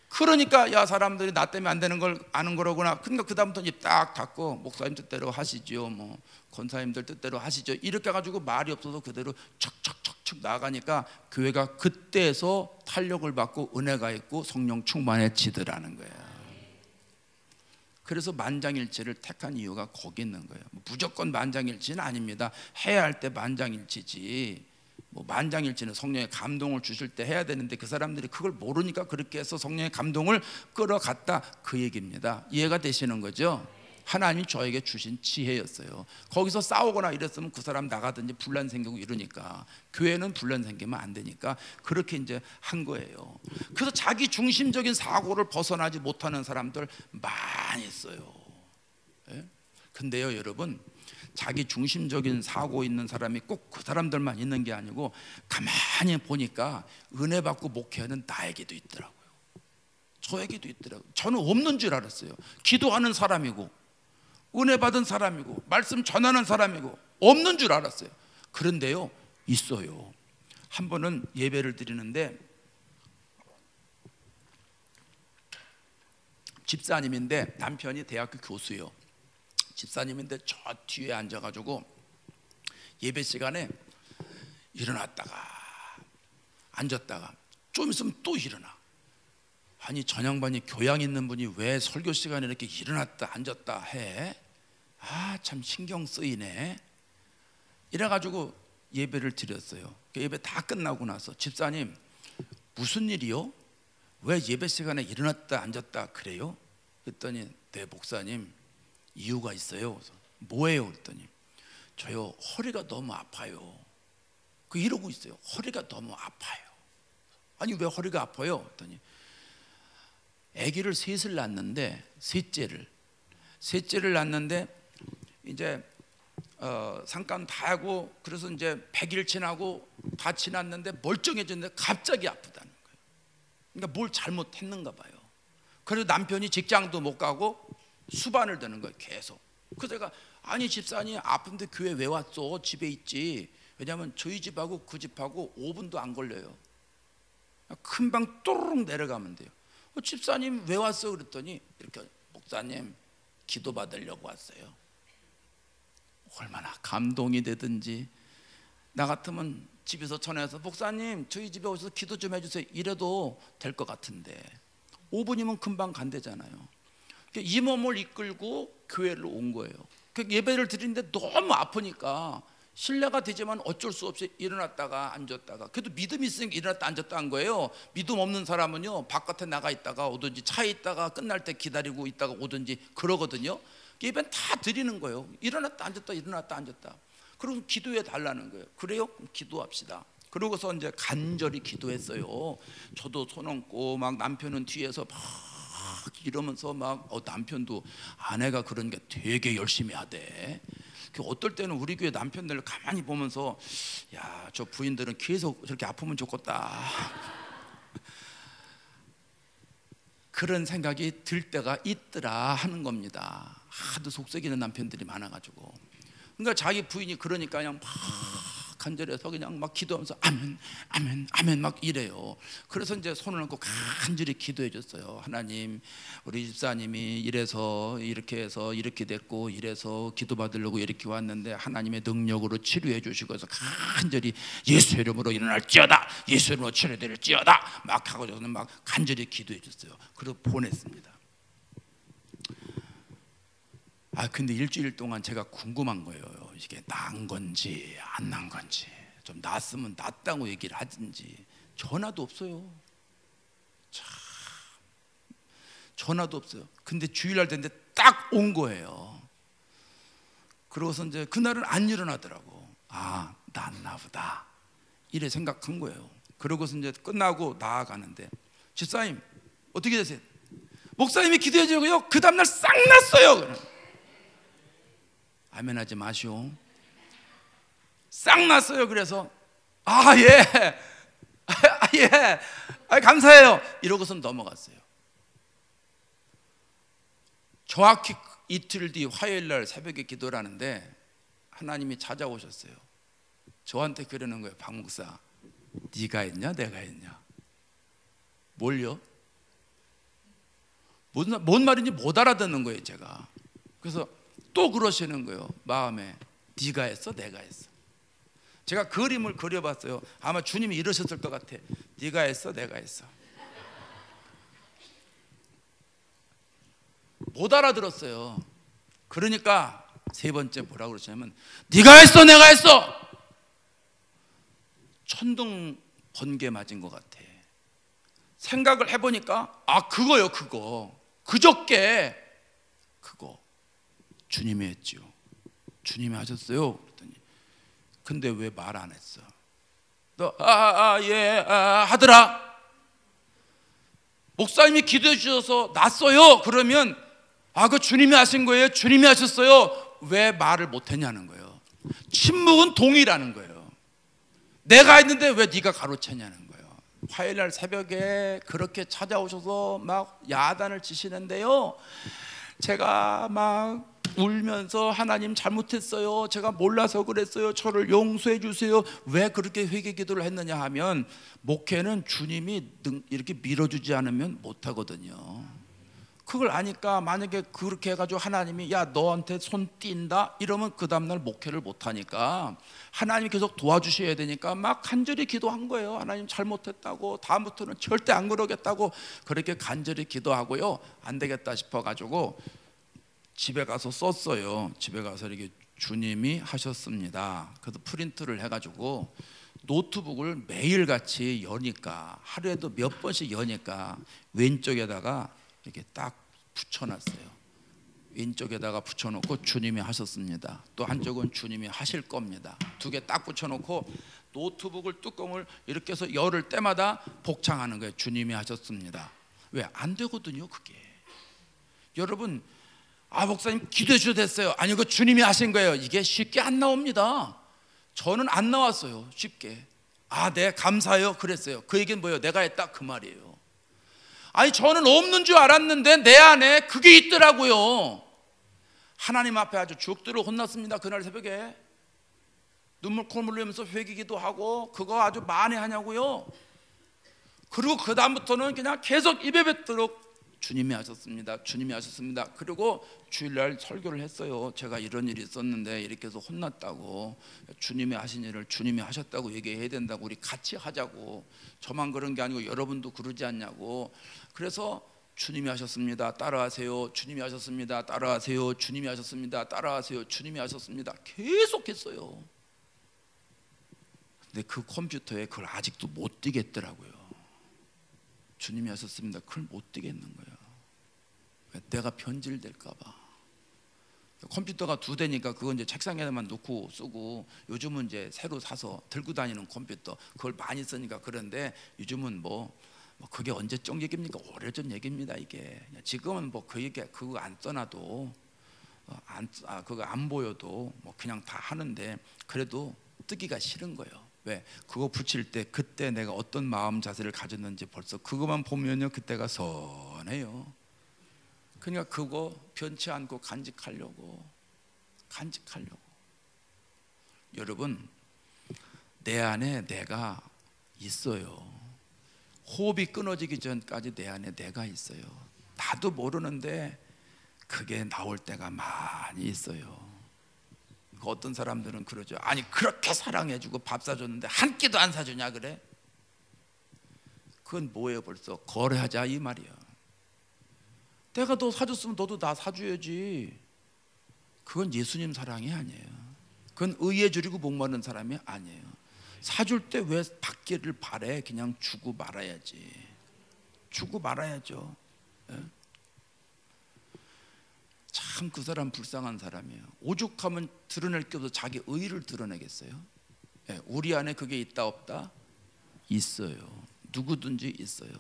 그러니까 야, 사람들이 나 때문에 안 되는 걸 아는 거로구나. 그러니까 그 다음부터 입 딱 닫고 목사님 뜻대로 하시죠, 뭐 권사님들 뜻대로 하시죠, 이렇게 해가지고 말이 없어서 그대로 척척척척 나가니까 교회가 그때에서 탄력을 받고 은혜가 있고 성령 충만해지더라는 거예요. 그래서 만장일치를 택한 이유가 거기 있는 거예요. 무조건 만장일치는 아닙니다. 해야 할 때 만장일치지, 뭐 만장일치는 성령의 감동을 주실 때 해야 되는데 그 사람들이 그걸 모르니까 그렇게 해서 성령의 감동을 끌어갔다, 그 얘기입니다. 이해가 되시는 거죠? 하나님이 저에게 주신 지혜였어요. 거기서 싸우거나 이랬으면 그 사람 나가든지 분란 생기고 이러니까, 교회는 분란 생기면 안 되니까 그렇게 이제 한 거예요. 그래서 자기 중심적인 사고를 벗어나지 못하는 사람들 많이 있어요. 예? 근데요 여러분, 자기 중심적인 사고 있는 사람이 꼭 그 사람들만 있는 게 아니고, 가만히 보니까 은혜 받고 목회하는 나에게도 있더라고요. 저에게도 있더라고요. 저는 없는 줄 알았어요. 기도하는 사람이고 은혜 받은 사람이고 말씀 전하는 사람이고 없는 줄 알았어요. 그런데요 있어요. 한 번은 예배를 드리는데 집사님인데 남편이 대학교 교수예요. 집사님인데 저 뒤에 앉아가지고 예배 시간에 일어났다가 앉았다가 좀 있으면 또 일어나. 아니, 저 양반이 교양 있는 분이 왜 설교 시간에 이렇게 일어났다 앉았다 해? 아, 참 신경 쓰이네. 이래가지고 예배를 드렸어요. 예배 다 끝나고 나서 집사님 무슨 일이요? 왜 예배 시간에 일어났다 앉았다 그래요? 그랬더니 네 목사님 이유가 있어요. 뭐예요? 그랬더니 저요 허리가 너무 아파요. 그 이러고 있어요. 허리가 너무 아파요. 아니 왜 허리가 아파요? 그랬더니 아기를 셋을 낳았는데 셋째를 낳았는데 이제 상간 다 하고 그래서 이제 100일 지나고 다 지났는데 멀쩡해졌는데 갑자기 아프다는 거예요. 그러니까 뭘 잘못했는가 봐요. 그래서 남편이 직장도 못 가고 수반을 드는 거예요. 계속. 그래서 제가 아니 집사님 아픈데 교회 왜 왔어? 집에 있지. 왜냐하면 저희 집하고 그 집하고 5분도 안 걸려요. 금방 또르륵 내려가면 돼요. 집사님 왜 왔어? 그랬더니 이렇게, 목사님 기도 받으려고 왔어요. 얼마나 감동이 되든지. 나 같으면 집에서 전화해서 목사님 저희 집에 오셔서 기도 좀 해주세요 이래도 될 것 같은데 5분이면 금방 간대잖아요. 이 몸을 이끌고 교회를 온 거예요. 예배를 드리는데 너무 아프니까 신뢰가 되지만 어쩔 수 없이 일어났다가 앉았다가, 그래도 믿음이 있으니까 일어났다 앉았다 한 거예요. 믿음 없는 사람은요, 바깥에 나가 있다가 오든지 차에 있다가 끝날 때 기다리고 있다가 오든지 그러거든요. 예배는 다 드리는 거예요. 일어났다 앉았다 일어났다 앉았다. 그리고 기도해 달라는 거예요. 그래요? 그럼 기도합시다. 그러고서 이제 간절히 기도했어요. 저도 손 얹고 막 남편은 뒤에서 막 이러면서 막 남편도 아내가 그런 게 되게 열심히 하대. 어떨 때는 우리 교회 남편들 가만히 보면서 야, 저 부인들은 계속 저렇게 아프면 좋겠다 그런 생각이 들 때가 있더라 하는 겁니다. 하도 속썩이는 남편들이 많아가지고. 그러니까 자기 부인이 그러니까 그냥 막 간절해서 그냥 막 기도하면서 아멘 아멘 아멘 막 이래요. 그래서 이제 손을 얹고 간절히 기도해 줬어요. 하나님, 우리 집사님이 이래서 이렇게 해서 이렇게 됐고 이래서 기도 받으려고 이렇게 왔는데 하나님의 능력으로 치료해 주시고 해서 간절히 예수 이름으로 일어날지어다, 예수 이름으로 치료될지어다 막 하고 저는 막 간절히 기도해 줬어요. 그리고 보냈습니다. 근데 일주일 동안 제가 궁금한 거예요. 이게 난 건지 안 난 건지. 좀 났으면 났다고 얘기를 하든지. 전화도 없어요. 참, 전화도 없어요. 근데 주일날 됐는데 딱 온 거예요. 그러고서 이제 그날은 안 일어나더라고. 났나 보다 이래 생각한 거예요. 그러고서 이제 끝나고 나아가는데, 집사님 어떻게 되세요? 목사님이 기도해 주고요, 그 다음날 싹 났어요. 아멘 하지 마시오. 싹 났어요. 그래서 예, 예, 감사해요 이러고선 넘어갔어요. 정확히 이틀 뒤 화요일날 새벽에 기도를 하는데 하나님이 찾아오셨어요. 저한테 그러는 거예요. 박 목사, 네가 했냐 내가 했냐? 뭘요? 뭔 말인지 못 알아듣는 거예요 제가. 그래서 또 그러시는 거예요. 마음에 네가 했어 내가 했어. 제가 그림을 그려봤어요. 아마 주님이 이러셨을 것 같아. 네가 했어 내가 했어. 못 알아들었어요. 그러니까 세 번째 뭐라고 그러시냐면 네가 했어 내가 했어. 천둥 번개 맞은 것 같아. 생각을 해보니까 그거요. 그거 그저께 그거 주님이 했지요. 주님이 하셨어요. 그랬더니 근데 왜 말 안 했어? 너 하더라. 목사님이 기도해 주셔서 났어요. 그러면 그 주님이 하신 거예요. 주님이 하셨어요. 왜 말을 못 했냐는 거예요. 침묵은 동의라는 거예요. 내가 했는데 왜 네가 가로채냐는 거예요. 화요일날 새벽에 그렇게 찾아오셔서 막 야단을 치시는데요, 제가 막 울면서 하나님 잘못했어요. 제가 몰라서 그랬어요. 저를 용서해 주세요. 왜 그렇게 회개 기도를 했느냐 하면, 목회는 주님이 이렇게 밀어주지 않으면 못하거든요. 그걸 아니까 만약에 그렇게 해가지고 하나님이 야 너한테 손 띈다 이러면 그 다음날 목회를 못하니까 하나님이 계속 도와주셔야 되니까 막 간절히 기도한 거예요. 하나님 잘못했다고, 다음부터는 절대 안 그러겠다고 그렇게 간절히 기도하고요, 안 되겠다 싶어가지고 집에 가서 썼어요. 집에 가서 이렇게 주님이 하셨습니다. 그래서 프린트를 해가지고 노트북을 매일같이 여니까, 하루에도 몇 번씩 여니까 왼쪽에다가 이렇게 딱 붙여놨어요. 왼쪽에다가 붙여놓고 주님이 하셨습니다. 또 한쪽은 주님이 하실 겁니다. 두 개 딱 붙여놓고 노트북을 뚜껑을 이렇게 해서 열을 때마다 복창하는 거예요. 주님이 하셨습니다. 왜? 안 되거든요 그게. 여러분, 목사님 기도해 주셔도 됐어요. 아니 그 주님이 하신 거예요. 이게 쉽게 안 나옵니다. 저는 안 나왔어요 쉽게. 네 감사해요 그랬어요. 그 얘기는 뭐예요? 내가 했다 그 말이에요. 아니 저는 없는 줄 알았는데 내 안에 그게 있더라고요. 하나님 앞에 아주 죽도록 혼났습니다 그날 새벽에. 눈물 콧물 흘리면서 회개기도 하고 그거 아주 만회하냐고요. 그리고 그 다음부터는 그냥 계속 입에 뱉도록 주님이 하셨습니다. 주님이 하셨습니다. 그리고 주일날 설교를 했어요. 제가 이런 일이 있었는데 이렇게 해서 혼났다고, 주님이 하신 일을 주님이 하셨다고 얘기해야 된다고, 우리 같이 하자고. 저만 그런 게 아니고 여러분도 그러지 않냐고. 그래서 주님이 하셨습니다, 따라하세요. 주님이 하셨습니다, 따라하세요. 주님이 하셨습니다, 따라하세요. 주님이 하셨습니다. 계속 했어요. 근데 그 컴퓨터에 그걸 아직도 못 띄겠더라고요. 주님이 하셨습니다, 그걸 못 띄겠는 거예요. 내가 변질될까 봐. 컴퓨터가 2대니까 그건 이제 책상에만 놓고 쓰고, 요즘은 이제 새로 사서 들고 다니는 컴퓨터, 그걸 많이 쓰니까. 그런데 요즘은 뭐 그게 언제적 얘기입니까? 오래전 얘기입니다. 이게 지금은 뭐 그 얘기 그거 안 써놔도 그거 안 보여도 뭐 그냥 다 하는데, 그래도 뜨기가 싫은 거예요. 왜? 그거 붙일 때 그때 내가 어떤 마음 자세를 가졌는지 벌써 그거만 보면요, 그때가 선해요. 그러니까 그거 변치 않고 간직하려고. 여러분, 내 안에 내가 있어요. 호흡이 끊어지기 전까지 내 안에 내가 있어요. 나도 모르는데 그게 나올 때가 많이 있어요. 어떤 사람들은 그러죠. 아니, 그렇게 사랑해주고 밥 사줬는데 한 끼도 안 사주냐 그래? 그건 뭐예요? 벌써 거래하자 이 말이야. 내가 너 사줬으면 너도 나 사줘야지. 그건 예수님 사랑이 아니에요. 그건 의에 줄이고 목마른 사람이 아니에요. 사줄 때 왜 받기를 바래? 그냥 주고 말아야지. 주고 말아야죠. 참 그 사람 불쌍한 사람이에요. 오죽하면 드러낼 게 없어 자기 의를 드러내겠어요? 우리 안에 그게 있다 없다? 있어요. 누구든지 있어요.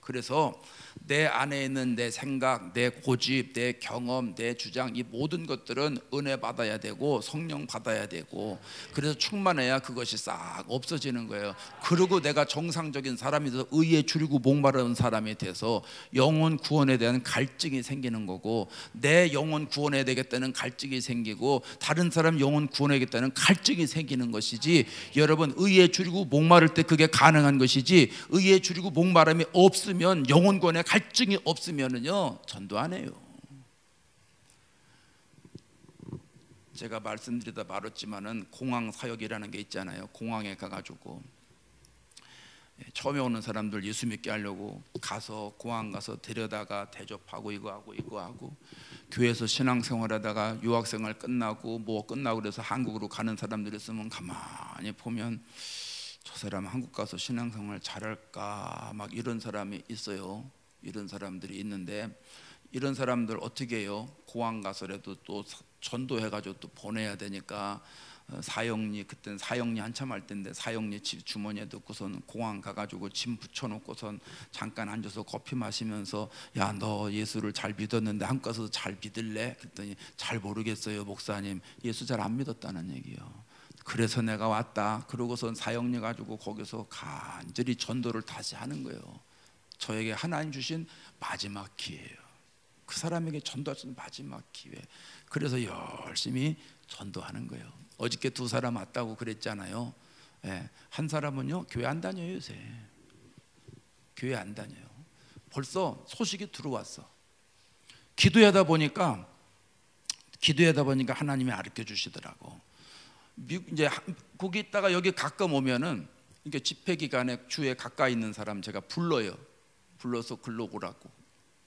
그래서 내 안에 있는 내 생각, 내 고집, 내 경험, 내 주장, 이 모든 것들은 은혜 받아야 되고 성령 받아야 되고, 그래서 충만해야 그것이 싹 없어지는 거예요. 그리고 내가 정상적인 사람이 돼서 의에 줄이고 목마른 사람이 돼서 영혼 구원에 대한 갈증이 생기는 거고, 내 영혼 구원해야 되겠다는 갈증이 생기고, 다른 사람 영혼 구원해야겠다는 갈증이 생기는 것이지, 여러분, 의에 줄이고 목마를 때 그게 가능한 것이지, 의에 줄이고 목마름이 없으면, 영혼 구원에 갈증이 없으면은요, 전도 안 해요. 제가 말씀드리다 말았지만은 공항 사역이라는 게 있잖아요. 공항에 가가지고 처음에 오는 사람들 예수 믿게 하려고 가서 공항 가서 데려다가 대접하고 이거 하고 교회에서 신앙생활하다가 유학생활 끝나고 뭐 끝나고 그래서 한국으로 가는 사람들이 있으면 가만히 보면 저 사람 한국 가서 신앙생활 잘할까 막 이런 사람이 있어요. 이런 사람들이 있는데, 이런 사람들 어떻게 해요? 공항 가서라도 또 전도해가지고 또 보내야 되니까 사형리, 그때는 사형리 한참 할 때인데 사형리 집 주머니에 넣고선 공항 가가지고 짐 붙여놓고선 잠깐 앉아서 커피 마시면서, 야, 너 예수를 잘 믿었는데 한국 가서 잘 믿을래? 그랬더니 잘 모르겠어요 목사님. 예수 잘 안 믿었다는 얘기예요. 그래서 내가 왔다. 그러고선 사형리 가지고 거기서 간절히 전도를 다시 하는 거예요. 저에게 하나님 주신 마지막 기회예요. 그 사람에게 전도할 수 있는 마지막 기회. 그래서 열심히 전도하는 거예요. 어저께 2사람 왔다고 그랬잖아요. 한 사람은요, 교회 안 다녀요. 요새 교회 안 다녀요. 벌써 소식이 들어왔어. 기도하다 보니까 하나님이 가르쳐 주시더라고. 이제 거기 있다가 여기 가끔 오면은 이게 집회 기간에 주에 가까이 있는 사람 제가 불러요. 불러서 글로 오라고.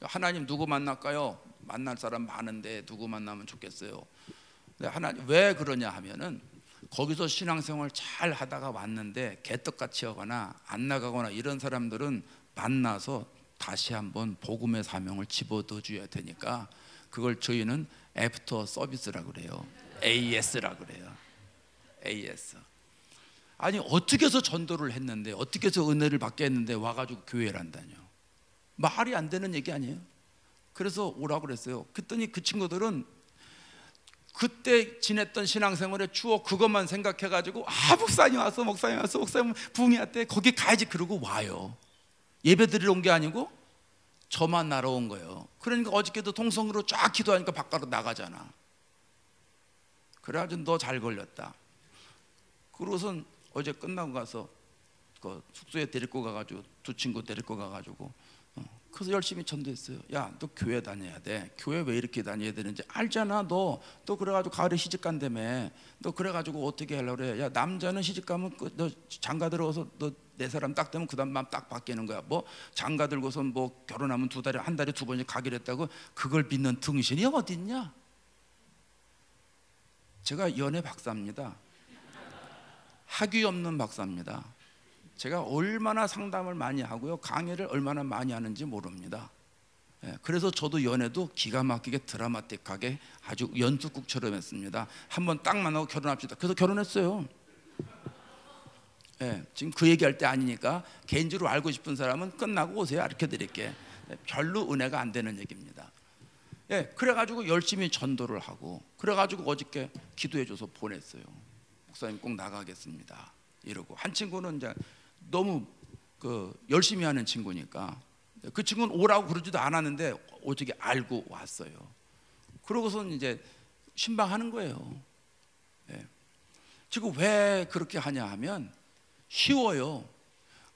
하나님 누구 만날까요? 만날 사람 많은데 누구 만나면 좋겠어요. 근데 하나님 왜 그러냐 하면은, 거기서 신앙생활 잘 하다가 왔는데 개떡같이 하거나 안 나가거나 이런 사람들은 만나서 다시 한번 복음의 사명을 집어넣어 줘야 되니까, 그걸 저희는 애프터 서비스라고 그래요. AS라고 그래요. AS. 아니, 어떻게 해서 전도를 했는데, 어떻게 해서 은혜를 받게 했는데 와가지고 교회를 한다뇨. 말이 안 되는 얘기 아니에요? 그래서 오라고 그랬어요. 그랬더니 그 친구들은 그때 지냈던 신앙생활의 추억 그것만 생각해가지고, 목사님 왔어, 목사님 부흥회 왔대, 거기 가야지. 그러고 와요. 예배 드리러 온 게 아니고 저만 나러 온 거예요. 그러니까 어저께도 통성으로 쫙 기도하니까 바깥으로 나가잖아. 그래가지고 너 잘 걸렸다. 그러고선 어제 끝나고 가서 그 숙소에 데리고 가가지고 두 친구 데리고 가가지고 그래서 열심히 전도했어요. 야, 너 교회 다녀야 돼. 교회 왜 이렇게 다녀야 되는지 알잖아. 너 그래가지고 가을에 시집 간다며. 너 그래가지고 어떻게 하려고 그래. 야, 남자는 시집 가면 너 장가 들어서 너 내 사람 딱 되면 그 다음 마음 딱 바뀌는 거야. 뭐 장가 들고서 뭐 결혼하면 한 달에 두 번씩 가기로 했다고 그걸 믿는 등신이 어딨냐. 제가 연애 박사입니다. 학위 없는 박사입니다. 제가 얼마나 상담을 많이 하고요, 강의를 얼마나 많이 하는지 모릅니다. 그래서 저도 연애도 기가 막히게 드라마틱하게 아주 연습국처럼 했습니다. 한번 딱 만나고 결혼합시다. 그래서 결혼했어요. 지금 그 얘기할 때 아니니까 개인적으로 알고 싶은 사람은 끝나고 오세요. 가르쳐드릴게. 별로 은혜가 안 되는 얘기입니다. 그래가지고 열심히 전도를 하고, 그래가지고 어저께 기도해줘서 보냈어요. 목사님 꼭 나가겠습니다 이러고. 한 친구는 이제 너무 열심히 하는 친구니까 그 친구는 오라고 그러지도 않았는데 어저께 알고 왔어요. 그러고선 이제 신방하는 거예요. 지금 왜 그렇게 하냐 하면 쉬워요.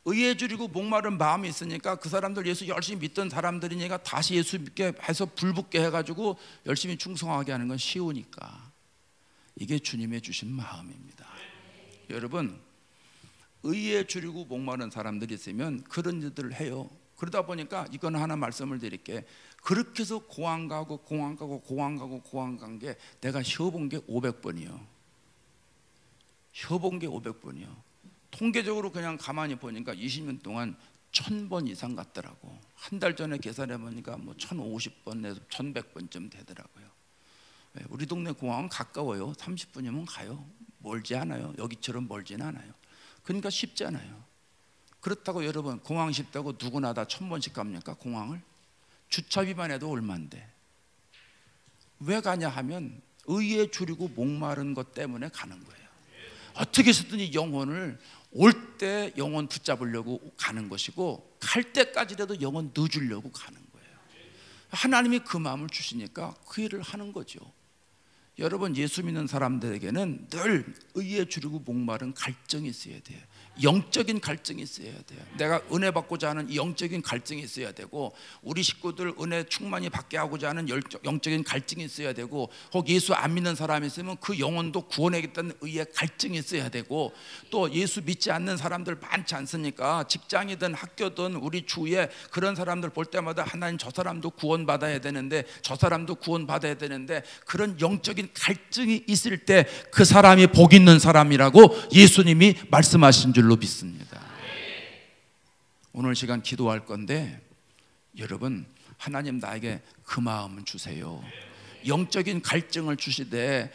의에 줄이고 목마른 마음이 있으니까 그 사람들 예수 열심히 믿던 사람들이니까 다시 예수 믿게 해서 불붙게 해가지고 열심히 충성하게 하는 건 쉬우니까. 이게 주님의 주신 마음입니다. 여러분, 의에 줄이고 목마른 사람들이 있으면 그런 일들을 해요. 그러다 보니까 이건 하나 말씀을 드릴게. 그렇게 해서 공항 가고 공항 간 게 내가 쉬어본 게 500번이요. 쉬어본 게 500번이요. 통계적으로 그냥 가만히 보니까 20년 동안 1000번 이상 갔더라고. 한 달 전에 계산해 보니까 뭐 1050번 내서 1100번쯤 되더라고요. 우리 동네 공항은 가까워요. 30분이면 가요. 멀지 않아요. 여기처럼 멀지는 않아요. 그러니까 쉽지 않아요. 그렇다고 여러분, 공항 쉽다고 누구나 다 1000번씩 갑니까? 공항을? 주차비만 해도 얼만데. 왜 가냐 하면 의에 줄이고 목마른 것 때문에 가는 거예요. 어떻게 해서든지 영혼을 올 때 영혼 붙잡으려고 가는 것이고, 갈 때까지라도 영혼 넣어주려고 가는 거예요. 하나님이 그 마음을 주시니까 그 일을 하는 거죠. 여러분, 예수 믿는 사람들에게는 늘 의에 줄이고 목마른 갈증이 있어야 돼요. 영적인 갈증이 있어야 돼요. 내가 은혜 받고자 하는 이 영적인 갈증이 있어야 되고, 우리 식구들 은혜 충만히 받게 하고자 하는 영적인 갈증이 있어야 되고, 혹 예수 안 믿는 사람이 있으면 그 영혼도 구원하겠다는 의의 갈증이 있어야 되고, 또 예수 믿지 않는 사람들 많지 않습니까? 직장이든 학교든 우리 주위에 그런 사람들 볼 때마다 하나님 저 사람도 구원받아야 되는데, 저 사람도 구원받아야 되는데, 그런 영적인 갈증이 있을 때 그 사람이 복 있는 사람이라고 예수님이 말씀하신 줄로 믿습니다. 오늘 시간 기도할 건데, 여러분, 하나님 나에게 그 마음을 주세요. 영적인 갈증을 주시되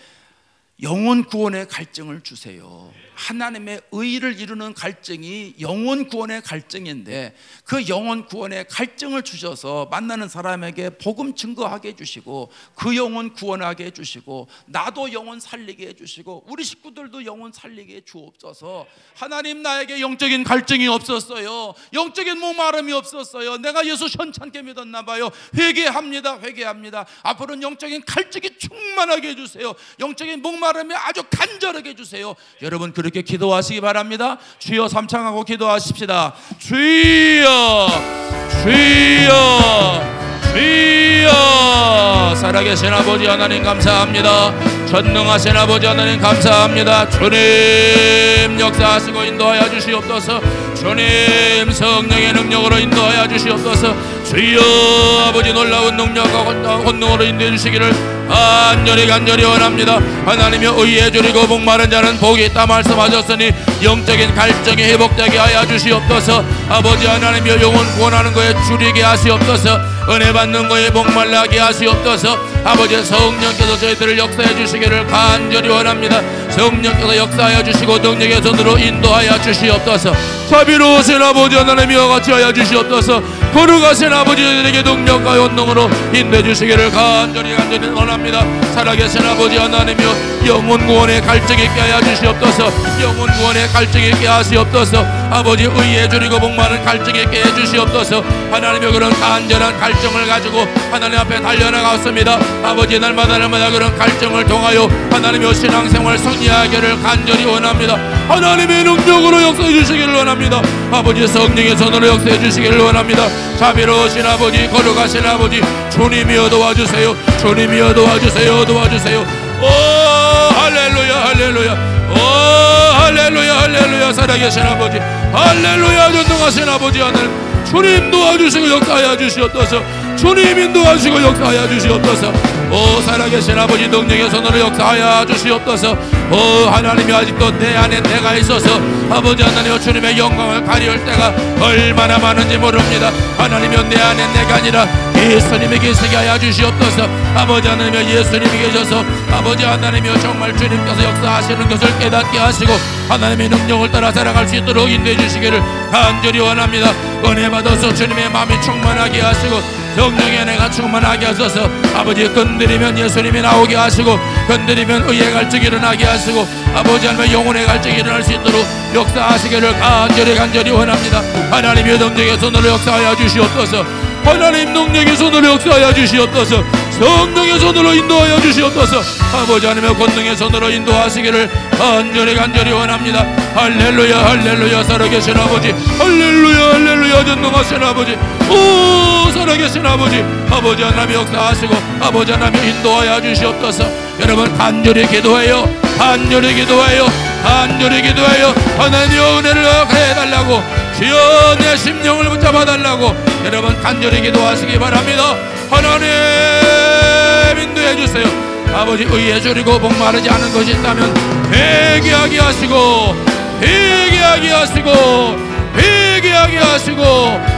영혼 구원의 갈증을 주세요. 하나님의 의를 이루는 갈증이 영혼 구원의 갈증인데, 그 영혼 구원의 갈증을 주셔서 만나는 사람에게 복음 증거하게 해주시고, 그 영혼 구원하게 해주시고, 나도 영혼 살리게 해주시고, 우리 식구들도 영혼 살리게 주옵소서. 하나님, 나에게 영적인 갈증이 없었어요. 영적인 목마름이 없었어요. 내가 예수 현찮게 믿었나 봐요. 회개합니다. 앞으로는 영적인 갈증이 충만하게 해주세요. 영적인 목마름이 아주 간절하게 해주세요. 여러분, 그렇게 기도하시기 바랍니다. 주여 삼창하고 기도하십시다. 주여, 주여, 주여. 살아계신 아버지 하나님 감사합니다. 전능하신 아버지 하나님 감사합니다. 주님 역사하시고 인도하여 주시옵소서. 주님 성령의 능력으로 인도하여 주시옵소서. 주여, 아버지 놀라운 능력과 권능으로 인도해 주시기를 간절히 원합니다. 하나님의 의에 줄이고 목마른 자는 복이 있다 말씀하셨으니 영적인 갈증이 회복되게 하여 주시옵소서. 아버지 하나님의 영혼 구원하는 거에 줄이게 하시옵소서. 은혜 받는 거에 목말라게 하시옵소서. 아버지 성령께서 저희들을 역사해 주시기를 간절히 원합니다. 성령께서 역사하여 주시고 능력의 손으로 인도하여 주시옵소서. 자비로우신 아버지 하나님이와 같이 하여 주시옵소서. 거룩하신 아버지들에게 능력과 권능으로 인도해 주시기를 간절히 원합니다. 살아계신 아버지 하나님이여, 영혼 구원의 갈증이 있게 하여 주시옵소서. 영혼 구원의 갈증이 있게 하시옵소서. 아버지 의에 줄이고 목마른 갈증에 깨 주시옵소서. 하나님의 그런 간절한 갈증을 가지고 하나님 앞에 달려나갔습니다. 아버지 날마다 그런 갈증을 통하여 하나님의 신앙생활 승리하기를 간절히 원합니다. 하나님의 능력으로 역사해 주시기를 원합니다. 아버지 성령의 손으로 역사해 주시기를 원합니다. 자비로우신 아버지, 거룩하신 아버지, 주님이여 도와주세요. 주님이여 도와주세요. 도와주세요. 오 할렐루야 할렐루야. 오 할렐루야 할렐루야. 살아계신 아버지, 할렐루야. 전능하신 아버지 하늘, 주님 도와주시고 역사하여 주시옵소서. 주님 인도하시고 역사하여 주시옵소서. 오 살아계신 아버지, 능력의 손으로 역사하여 주시옵소서. 오 하나님이 아직도 내 안에 내가 있어서 아버지 하나님 주님의 영광을 가리울 때가 얼마나 많은지 모릅니다. 하나님이 내 안에 내가 아니라 예수님이 계시게 하여 주시옵소서. 아버지 하나님이 예수님이 계셔서 아버지 하나님이 정말 주님께서 역사하시는 것을 깨닫게 하시고 하나님의 능력을 따라 살아갈 수 있도록 인도해 주시기를 간절히 원합니다. 은혜 받아서 주님의 마음이 충만하게 하시고 성령의 은혜가 충만하게 하셔서 아버지 건드리면 예수님이 나오게 하시고 건드리면 의의 갈증이 일어나게 하시고 아버지 하나님의 영혼의 갈증이 일어날 수 있도록 역사하시기를 간절히 원합니다. 하나님의 능력의 손으로 역사하여 주시옵소서. 하나님 능력의 손으로 역사하여 주시옵소서. 성령의 손으로 인도하여 주시옵소서. 아버지 하나님의 권능의 손으로 인도하시기를 간절히 원합니다. 할렐루야 할렐루야. 살아계신 아버지, 할렐루야 할렐루야. 전능하신 아버지, 오 살아계신 아버지, 아버지 하나님 역사하시고 아버지 하나님 인도하여 주시옵소서. 여러분 간절히 기도해요. 간절히 기도해요. 간절히 기도해요. 하나님의 은혜를 해달라고, 주여 내 심령을 붙잡아 달라고 여러분 간절히 기도하시기 바랍니다. 하나님 인도해 주세요. 아버지 의에 줄이고 목마르지 않은 것이 있다면 회개하게 하시고 회개하게 하시고 회개하게 하시고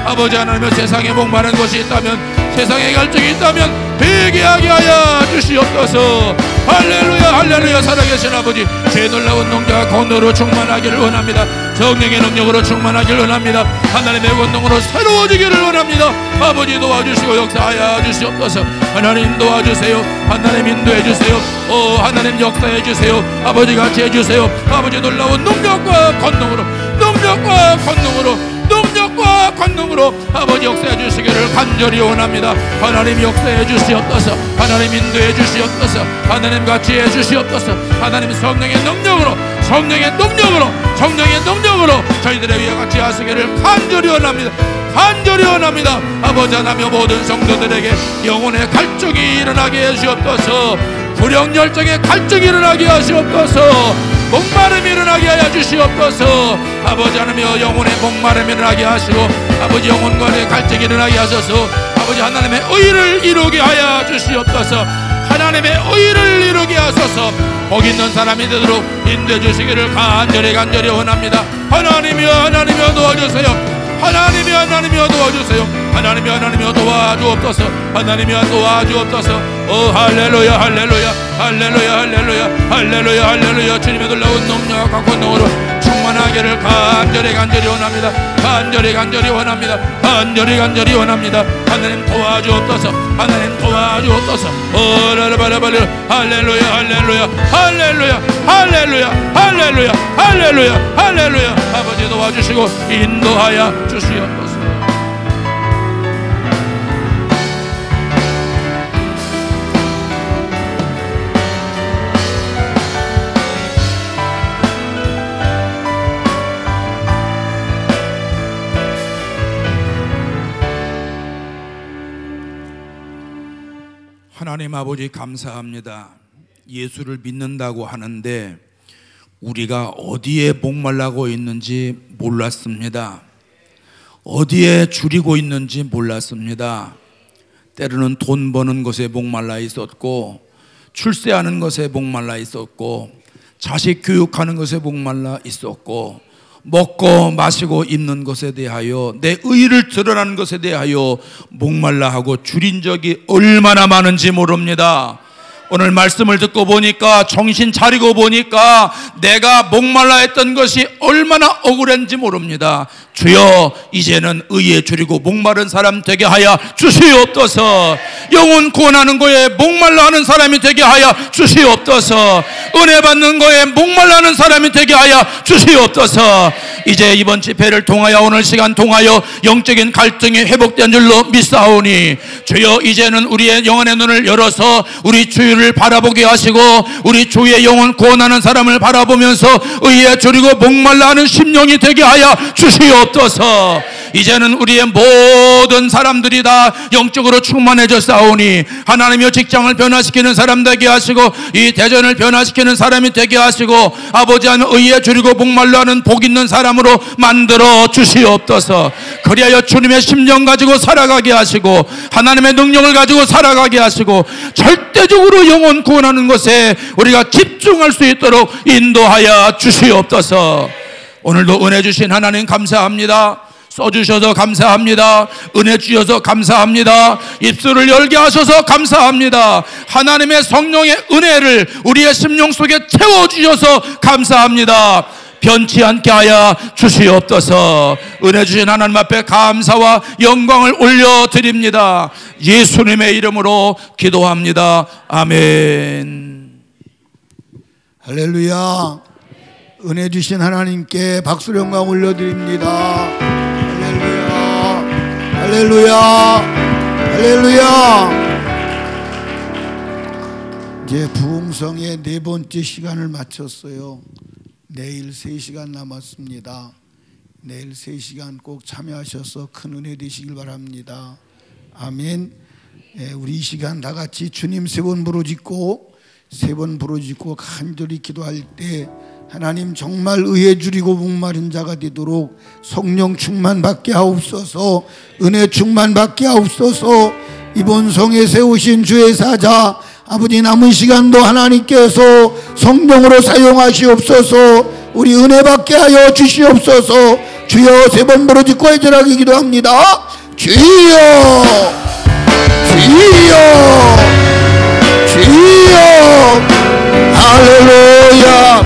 아버지 하나님의 세상에 목마른 것이 있다면 세상에 갈증이 있다면 회개하게 하여 주시옵소서. 할렐루야 할렐루야. 살아계신 아버지, 죄 놀라운 능력과 권능으로 충만하기를 원합니다. 성령의 능력으로 충만하기를 원합니다. 하나님의 권능으로 새로워지기를 원합니다. 아버지 도와주시고 역사하여 주시옵소서. 하나님 도와주세요. 하나님 인도해 주세요. 오 하나님 역사해 주세요. 아버지 같이 해주세요. 아버지 놀라운 능력과 권능으로, 능력과 권능으로, 능력과 권능으로 아버지 역사해 주시기를 간절히 원합니다. 하나님 역사해 주시옵소서. 하나님 인도해 주시옵소서. 하나님 같이 해 주시옵소서. 하나님 성령의 능력으로, 성령의 능력으로, 성령의 능력으로 저희들의 위에 같이 하시기를 간절히 원합니다. 간절히 원합니다. 아버지 하나님 모든 성도들에게 영혼의 갈증이 일어나게 해주시옵소서. 불영열정의 갈증이 일어나게 하시옵소서. 목마름이 일어나게 하여 주시옵소서. 아버지 하나님의 영혼의 목마름이 일어나게 하시고 아버지 영혼과의 갈증이 일어나게 하셔서 아버지 하나님의 의를 이루게 하여 주시옵소서. 하나님의 의를 이루게 하소서. 복 있는 사람이 되도록 인도해 주시기를 간절히 원합니다. 하나님이여 도와주세요. 하나님이여 도와주세요. 하나님이여 도와주옵소서. 하나님이여 도와주옵소서. 오 할렐루야 할렐루야 할렐루야 할렐루야 할렐루야 할렐루야. 주님의 놀라운 능력과 권능으로 충만하기를 간절히 원합니다. 간절히 원합니다. 간절히 원합니다. 하나님 도와주옵소서. 하나님 도와주옵소서. 오 라라바라바라. 할렐루야 할렐루야 할렐루야 할렐루야 할렐루야 할렐루야 할렐루야. 아버지 도와주시고 인도하여 주시옵소서. 하나님 아버지 감사합니다. 예수를 믿는다고 하는데 우리가 어디에 목말라고 있는지 몰랐습니다. 어디에 줄이고 있는지 몰랐습니다. 때로는 돈 버는 것에 목말라 있었고 출세하는 것에 목말라 있었고 자식 교육하는 것에 목말라 있었고 먹고 마시고 입는 것에 대하여 내 의를 드러나는 것에 대하여 목말라 하고 줄인 적이 얼마나 많은지 모릅니다. 오늘 말씀을 듣고 보니까 정신 차리고 보니까 내가 목말라 했던 것이 얼마나 억울한지 모릅니다. 주여 이제는 의에 줄이고 목마른 사람 되게 하여 주시옵소서. 영혼 구원하는 거에 목말라 하는 사람이 되게 하여 주시옵소서. 은혜 받는 거에 목말라 하는 사람이 되게 하여 주시옵소서. 이제 이번 집회를 통하여 오늘 시간 통하여 영적인 갈등이 회복된 줄로 믿사오니 주여 이제는 우리의 영혼의 눈을 열어서 우리 주를 바라보게 하시고 우리 주의 영혼 구원하는 사람을 바라보면서 의에 줄이고 목말라 하는 심령이 되게 하여 주시옵소서. 이제는 우리의 모든 사람들이 다 영적으로 충만해져 싸우니 하나님의 직장을 변화시키는 사람 되게 하시고 이 대전을 변화시키는 사람이 되게 하시고 아버지 하나님 의에 줄이고 목말라 하는 복 있는 사람으로 만들어 주시옵소서. 그리하여 주님의 심령 가지고 살아가게 하시고 하나님의 능력을 가지고 살아가게 하시고 절대적으로 영혼 구원하는 것에 우리가 집중할 수 있도록 인도하여 주시옵소서. 오늘도 은혜 주신 하나님 감사합니다. 써주셔서 감사합니다. 은혜 주셔서 감사합니다. 입술을 열게 하셔서 감사합니다. 하나님의 성령의 은혜를 우리의 심령 속에 채워주셔서 감사합니다. 변치 않게 하여 주시옵소서. 은혜 주신 하나님 앞에 감사와 영광을 올려드립니다. 예수님의 이름으로 기도합니다. 아멘. 할렐루야. 은혜 주신 하나님께 박수로 영광 올려드립니다. 할렐루야. 할렐루야. 할렐루야. 이제 부흥성의 네 번째 시간을 마쳤어요. 내일 3시간 남았습니다. 내일 3시간 꼭 참여하셔서 큰 은혜 되시길 바랍니다. 아멘. 우리 이 시간 다 같이 주님 3번 부르짖고 3번 부르짖고 간절히 기도할 때 하나님 정말 의에 줄이고 목마른 자가 되도록 성령 충만 받게 하옵소서. 은혜 충만 받게 하옵소서. 이번 성에 세우신 주의 사자 아버지 남은 시간도 하나님께서 성령으로 사용하시옵소서. 우리 은혜 받게 하여 주시옵소서. 주여 3번 부르짖고 애절하게 기도합니다. 주여 주여 주여. 할렐루야.